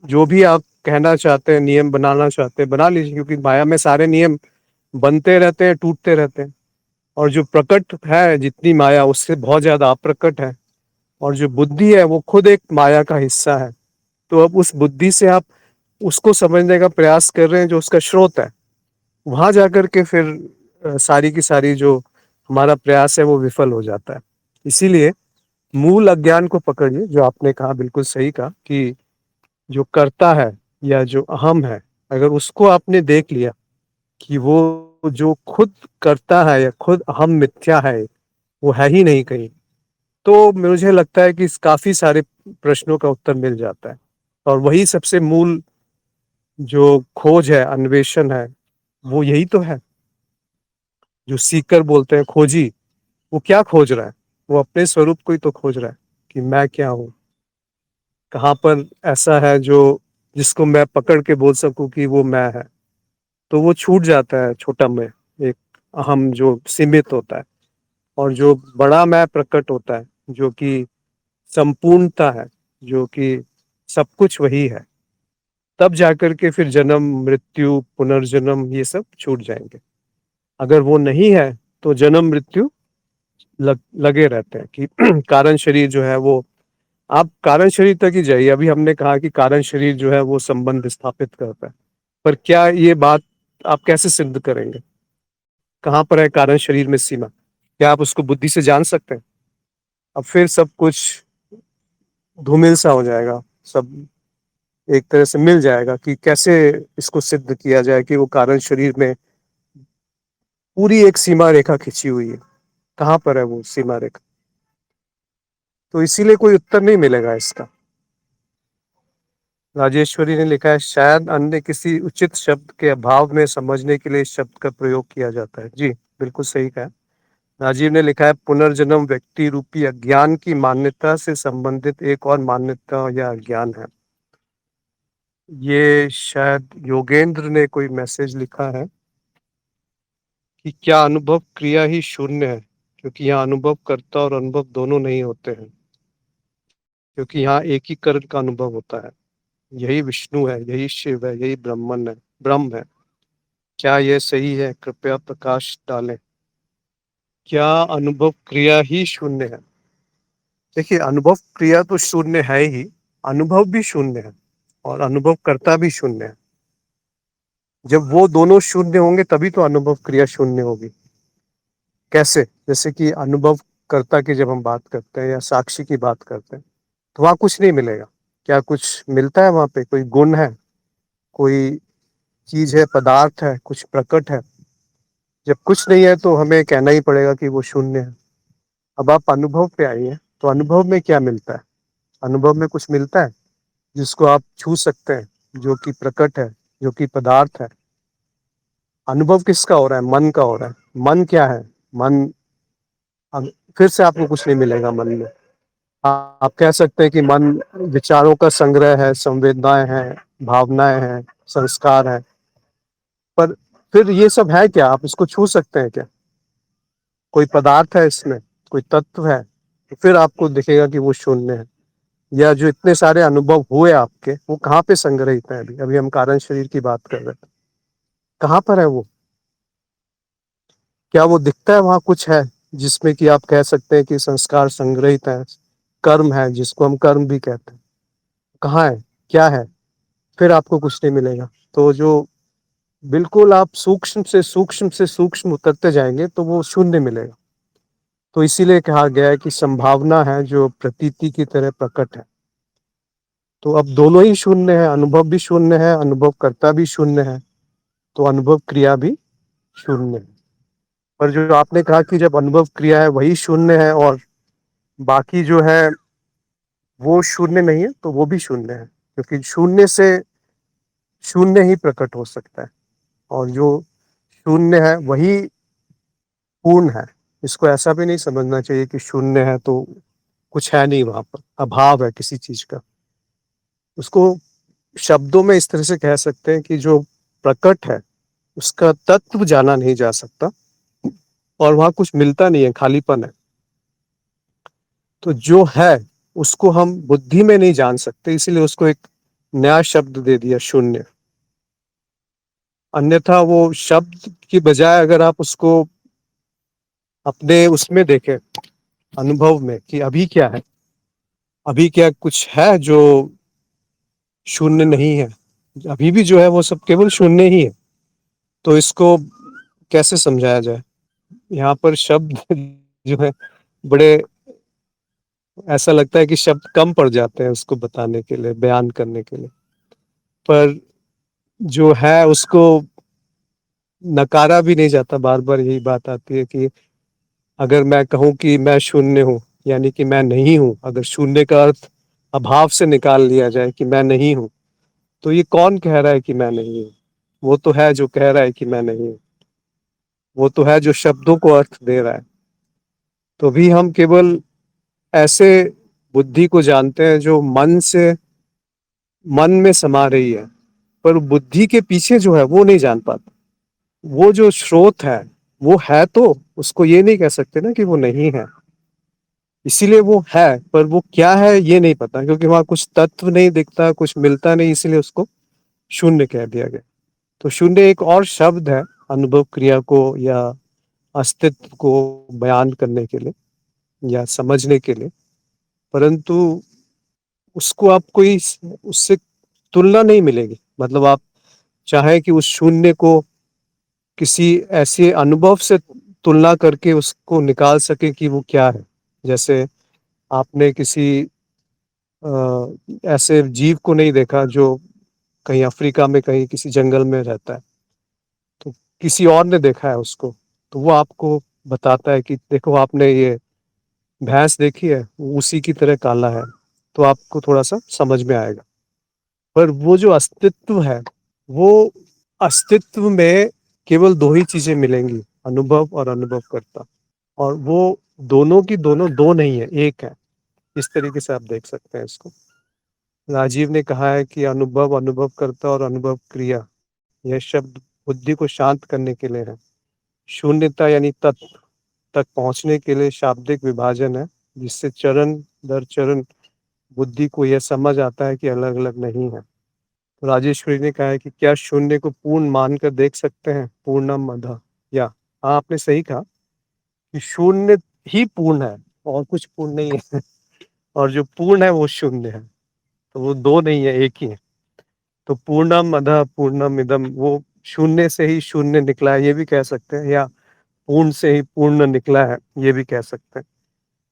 जो भी आप कहना चाहते हैं, नियम बनाना चाहते हैं, बना लीजिए, क्योंकि माया में सारे नियम बनते रहते हैं, टूटते रहते हैं। और जो प्रकट है जितनी माया, उससे बहुत ज्यादा अप्रकट है। और जो बुद्धि है वो खुद एक माया का हिस्सा है। तो अब उस बुद्धि से आप उसको समझने का प्रयास कर रहे हैं जो उसका स्रोत है, वहां जाकर के फिर सारी की सारी जो हमारा प्रयास है वो विफल हो जाता है। इसीलिए मूल अज्ञान को पकड़िए, जो आपने कहा बिल्कुल सही कहा, कि जो करता है या जो अहम है, अगर उसको आपने देख लिया कि वो जो खुद करता है या खुद अहम मिथ्या है, वो है ही नहीं कहीं, तो मुझे लगता है कि इस काफी सारे प्रश्नों का उत्तर मिल जाता है। और वही सबसे मूल जो खोज है, अन्वेषण है, वो यही तो है। जो सीकर बोलते हैं, खोजी, वो क्या खोज रहा है? वो अपने स्वरूप को ही तो खोज रहा है कि मैं क्या हूँ, कहाँ पर ऐसा है जो जिसको मैं पकड़ के बोल सकूं कि वो मैं है। तो वो छूट जाता है छोटा मैं, एक अहम जो सीमित होता है, और जो बड़ा मैं प्रकट होता है, जो कि संपूर्णता है, जो कि सब कुछ वही है। तब जाकर के फिर जन्म मृत्यु पुनर्जन्म ये सब छूट जाएंगे। अगर वो नहीं है तो जन्म मृत्यु लगे रहते हैं कि कारण शरीर जो है वो, आप कारण शरीर तक ही जाइए। अभी हमने कहा कि कारण शरीर जो है वो संबंध स्थापित करता है, पर क्या ये बात आप कैसे सिद्ध करेंगे? कहाँ पर है कारण शरीर में सीमा? क्या आप उसको बुद्धि से जान सकते हैं? अब फिर सब कुछ धूमिल सा हो जाएगा, सब एक तरह से मिल जाएगा कि कैसे इसको सिद्ध किया जाए कि वो कारण शरीर में पूरी एक सीमा रेखा खींची हुई है। कहाँ पर है वो सीमा रेखा? तो इसीलिए कोई उत्तर नहीं मिलेगा इसका। राजेश्वरी ने लिखा है, शायद अन्य किसी उचित शब्द के अभाव में समझने के लिए इस शब्द का प्रयोग किया जाता है। जी, बिल्कुल सही कहा। राजीव ने लिखा है, पुनर्जन्म व्यक्ति रूपी अज्ञान की मान्यता से संबंधित एक और मान्यता या अज्ञान है। ये शायद योगेंद्र ने कोई मैसेज लिखा है कि क्या अनुभव क्रिया ही शून्य है, क्योंकि यहाँ अनुभव कर्ता और अनुभव दोनों नहीं होते हैं, क्योंकि यहाँ एक ही कर्ण का अनुभव होता है। यही विष्णु है, यही शिव है, यही ब्रह्म है। क्या यह सही है? कृपया प्रकाश डालें। क्या अनुभव क्रिया ही शून्य है? देखिए, अनुभव क्रिया तो शून्य है ही, अनुभव भी शून्य है और अनुभव कर्ता भी शून्य है। जब वो दोनों शून्य होंगे तभी तो अनुभव क्रिया शून्य होगी। कैसे? जैसे कि अनुभव कर्ता की जब हम बात करते हैं या साक्षी की बात करते हैं तो वहां कुछ नहीं मिलेगा। क्या कुछ मिलता है? वहां पे कोई गुण है, कोई चीज है, पदार्थ है, कुछ प्रकट है? जब कुछ नहीं है तो हमें कहना ही पड़ेगा कि वो शून्य है। अब आप अनुभव पे आइए, तो अनुभव में क्या मिलता है? अनुभव में कुछ मिलता है जिसको आप छू सकते हैं, जो कि प्रकट है, जो कि पदार्थ है? अनुभव किसका हो रहा है? मन का हो रहा है। मन क्या है? मन, अब फिर से आपको कुछ नहीं मिलेगा मन में। आप कह सकते हैं कि मन विचारों का संग्रह है, संवेदनाएं हैं, भावनाएं हैं, संस्कार है, पर फिर ये सब है क्या? आप इसको छू सकते हैं क्या? कोई पदार्थ है इसमें, कोई तत्व है? तो फिर आपको दिखेगा कि वो शून्य है। या जो इतने सारे अनुभव हुए आपके, वो कहाँ पे संग्रहित है? अभी अभी हम कारण शरीर की बात कर रहे थे, कहाँ पर है वो? क्या वो दिखता है? वहां कुछ है जिसमें कि आप कह सकते हैं कि संस्कार संग्रहित है, कर्म है, जिसको हम कर्म भी कहते हैं? कहाँ है? क्या है? फिर आपको कुछ नहीं मिलेगा। तो जो बिल्कुल आप सूक्ष्म से सूक्ष्म से सूक्ष्म उतरते जाएंगे तो वो शून्य मिलेगा। तो इसीलिए कहा गया है कि संभावना है जो प्रतीति की तरह प्रकट है। तो अब दोनों ही शून्य है, अनुभव भी शून्य है, अनुभव कर्ता भी शून्य है, तो अनुभव क्रिया भी शून्य है। पर जो आपने कहा कि जब अनुभव क्रिया है वही शून्य है और बाकी जो है वो शून्य नहीं है, तो वो भी शून्य है, क्योंकि शून्य से शून्य ही प्रकट हो सकता है और जो शून्य है वही पूर्ण है। इसको ऐसा भी नहीं समझना चाहिए कि शून्य है तो कुछ है नहीं, वहां पर अभाव है किसी चीज का। उसको शब्दों में इस तरह से कह सकते हैं कि जो प्रकट है उसका तत्व जाना नहीं जा सकता और वहां कुछ मिलता नहीं है, खालीपन है। तो जो है उसको हम बुद्धि में नहीं जान सकते, इसीलिए उसको एक नया शब्द दे दिया, शून्य। अन्यथा वो शब्द की बजाय अगर आप उसको अपने उसमें देखें, अनुभव में, कि अभी क्या है, अभी क्या कुछ है जो शून्य नहीं है? अभी भी जो है वो सब केवल शून्य ही है। तो इसको कैसे समझाया जाए? यहाँ पर शब्द जो है बड़े, ऐसा लगता है कि शब्द कम पड़ जाते हैं उसको बताने के लिए, बयान करने के लिए। पर जो है उसको नकारा भी नहीं जाता। बार बार यही बात आती है कि अगर मैं कहूँ कि मैं शून्य हूँ, यानी कि मैं नहीं हूँ, अगर शून्य का अर्थ अभाव से निकाल लिया जाए कि मैं नहीं हूँ, तो ये कौन कह रहा है कि मैं नहीं हूँ? वो तो है जो कह रहा है कि मैं नहीं हूँ, वो तो है जो शब्दों को अर्थ दे रहा है। तो भी हम केवल ऐसे बुद्धि को जानते हैं जो मन में समा रही है, पर बुद्धि के पीछे जो है वो नहीं जान पाता। वो जो स्रोत है वो है, तो उसको ये नहीं कह सकते ना कि वो नहीं है। इसीलिए वो है, पर वो क्या है ये नहीं पता, क्योंकि वहां कुछ तत्व नहीं दिखता, कुछ मिलता नहीं, इसीलिए उसको शून्य कह दिया गया। तो शून्य एक और शब्द है अनुभव क्रिया को या अस्तित्व को बयान करने के लिए या समझने के लिए, परंतु उसको आप कोई उससे तुलना नहीं मिलेगी। मतलब आप चाहे कि उस शून्य को किसी ऐसे अनुभव से तुलना करके उसको निकाल सके कि वो क्या है। जैसे आपने किसी ऐसे जीव को नहीं देखा जो कहीं अफ्रीका में कहीं किसी जंगल में रहता है, तो किसी और ने देखा है उसको, तो वो आपको बताता है कि देखो आपने ये भैंस देखी है, वो उसी की तरह काला है, तो आपको थोड़ा सा समझ में आएगा। पर वो जो अस्तित्व है, वो अस्तित्व में केवल दो ही चीजें मिलेंगी, अनुभव और अनुभवकर्ता। और वो दोनों की दोनों दो नहीं है, एक है। इस तरीके से आप देख सकते हैं इसको। राजीव ने कहा है कि अनुभव, अनुभवकर्ता और अनुभव क्रिया, यह शब्द बुद्धि को शांत करने के लिए है। शून्यता यानी तत्व तक पहुँचने के लिए शाब्दिक विभाजन है, जिससे चरण दर चरण बुद्धि को यह समझ आता है कि अलग-अलग नहीं है। तो राजेश्वरी ने कहा है कि क्या शून्य को पूर्ण मानकर देख सकते हैं? पूर्णम अधः या? हाँ, आपने सही कहा कि शून्य ही पूर्ण है और कुछ पूर्ण नहीं है और जो पूर्ण है वो शून्य है। तो वो 2 नहीं है, 1 ही है। तो पूर्णम अधः पूर्णम इदम, वो शून्य से ही शून्य निकला है, ये भी कह सकते हैं, या पूर्ण से ही पूर्ण निकला है, ये भी कह सकते हैं।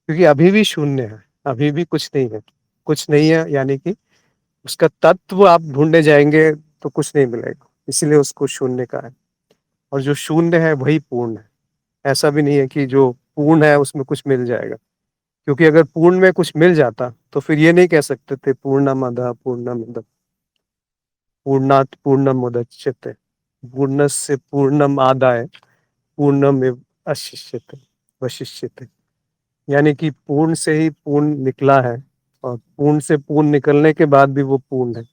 क्योंकि अभी भी शून्य है, अभी भी कुछ नहीं है। कुछ नहीं है यानी कि उसका तत्व आप ढूँढने जाएँगे तो कुछ नहीं मिलेगा, इसीलिए उसको शून्य कहा है। और जो शून्य है वही पूर्ण है। ऐसा भी नहीं है कि जो पूर्ण है उसमें कुछ मिल जाएगा, क्योंकि अगर पूर्ण में कुछ मिल जाता तो फिर ये नहीं कह सकते थे पूर्णमदः पूर्णमिदं पूर्णात् पूर्णमुदच्यते पूर्णस्य पूर्णमादाय पूर्णमेव अशिष्यते वशिष्यते। यानी कि पूर्ण से ही पूर्ण निकला है और पूर्ण से पूर्ण निकलने के बाद भी वो पूर्ण है।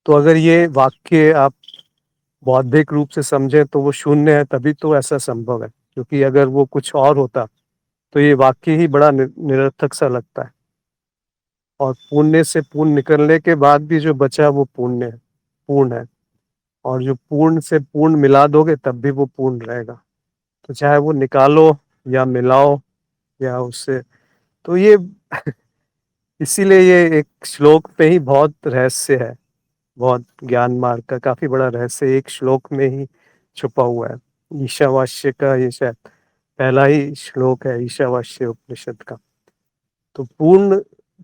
तो अगर ये वाक्य आप बौद्धिक रूप से समझें तो वो शून्य है, तभी तो ऐसा संभव है, क्योंकि अगर वो कुछ और होता तो ये वाक्य ही बड़ा निरर्थक सा लगता है। और पुण्य से पूर्ण निकलने के बाद भी जो बचा वो पुण्य है, पूर्ण है। और जो पूर्ण से पूर्ण मिला दोगे तब भी वो पूर्ण रहेगा। तो चाहे वो निकालो या मिलाओ या उससे, तो ये इसीलिए ये एक श्लोक पे ही बहुत रहस्य है, बहुत ज्ञान मार्ग का काफी बड़ा रहस्य एक श्लोक में ही छुपा हुआ है। ईशावास्य का ये शायद पहला ही श्लोक है ईशावास्य उपनिषद का। तो पूर्ण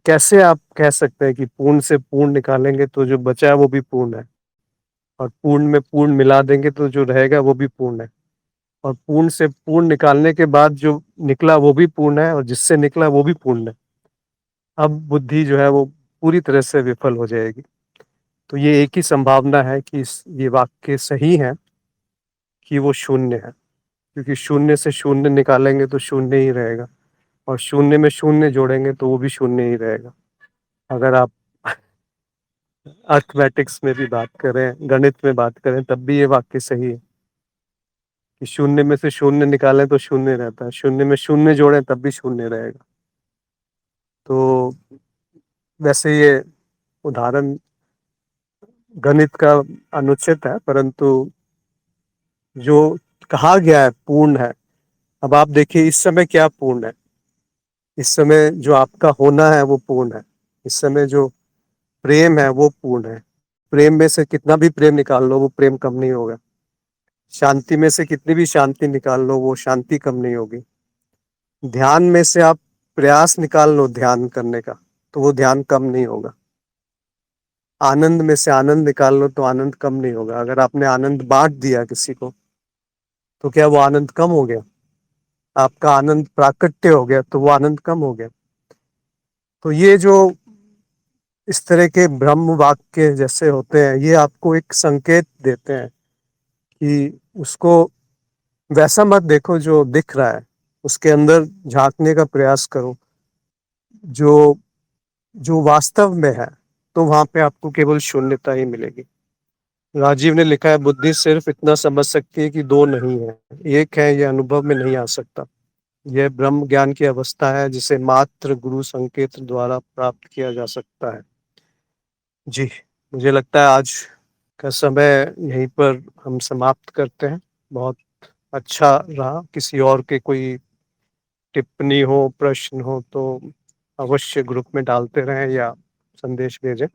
कैसे आप कह सकते हैं कि पूर्ण से पूर्ण निकालेंगे तो जो बचा है वो भी पूर्ण है, और पूर्ण में पूर्ण मिला देंगे तो जो रहेगा वो भी पूर्ण है, और पूर्ण से पूर्ण निकालने के बाद जो निकला वो भी पूर्ण है, और जिससे निकला वो भी पूर्ण है। अब बुद्धि जो है वो पूरी तरह से विफल हो जाएगी। तो ये एक ही संभावना है कि ये वाक्य सही है कि वो शून्य है, क्योंकि शून्य से शून्य निकालेंगे तो शून्य ही रहेगा, और शून्य में शून्य जोड़ेंगे तो वो भी शून्य ही रहेगा। अगर आप अर्थमेटिक्स में भी बात करें, गणित में बात करें, तब भी ये वाक्य सही है कि शून्य में से शून्य निकालें तो शून्य रहता है, शून्य में शून्य जोड़ें तब भी शून्य रहेगा। तो वैसे ये उदाहरण गणित का अनुचित है, परंतु जो कहा गया है पूर्ण है। अब आप देखिए इस समय क्या पूर्ण है, इस समय जो आपका होना है वो पूर्ण है, इस समय जो प्रेम है वो पूर्ण है। प्रेम में से कितना भी प्रेम निकाल लो वो प्रेम कम नहीं होगा। शांति में से कितनी भी शांति निकाल लो वो शांति कम नहीं होगी। ध्यान में से आप प्रयास निकाल लो ध्यान करने का तो वो ध्यान कम नहीं होगा। आनंद में से आनंद निकाल लो तो आनंद कम नहीं होगा। अगर आपने आनंद बांट दिया किसी को तो क्या वो आनंद कम हो गया? आपका आनंद प्राकट्य हो गया तो वो आनंद कम हो गया। तो ये जो इस तरह के ब्रह्म वाक्य जैसे होते हैं, ये आपको एक संकेत देते हैं कि उसको वैसा मत देखो जो दिख रहा है, उसके अंदर झांकने का प्रयास करो, जो जो वास्तव में है, तो वहां पे आपको केवल शून्यता ही मिलेगी। राजीव ने लिखा है बुद्धि सिर्फ इतना समझ सकती है कि दो नहीं है, एक है, यह अनुभव में नहीं आ सकता। यह ब्रह्म ज्ञान की अवस्था है जिसे मात्र गुरु संकेत द्वारा प्राप्त किया जा सकता है। जी, मुझे लगता है आज का समय यहीं पर हम समाप्त करते हैं। बहुत अच्छा रहा। किसी और के कोई टिप्पणी हो, प्रश्न हो तो अवश्य ग्रुप में डालते रहें या संदेश भेजें।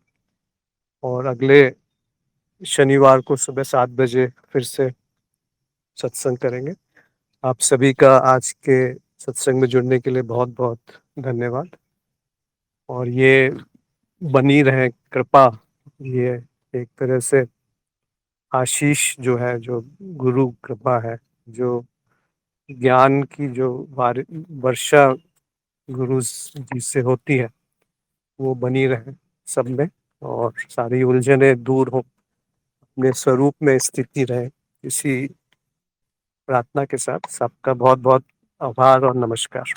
और अगले शनिवार को सुबह 7 बजे फिर से सत्संग करेंगे। आप सभी का आज के सत्संग में जुड़ने के लिए बहुत-बहुत धन्यवाद। और ये बनी रहे कृपा, ये एक तरह से आशीष जो है, जो गुरु कृपा है, जो ज्ञान की जो वर्षा गुरु जी से होती है, वो बनी रहे सब में, और सारी उलझनें दूर हो, अपने स्वरूप में स्थिति रहे। इसी प्रार्थना के साथ सबका बहुत बहुत आभार और नमस्कार।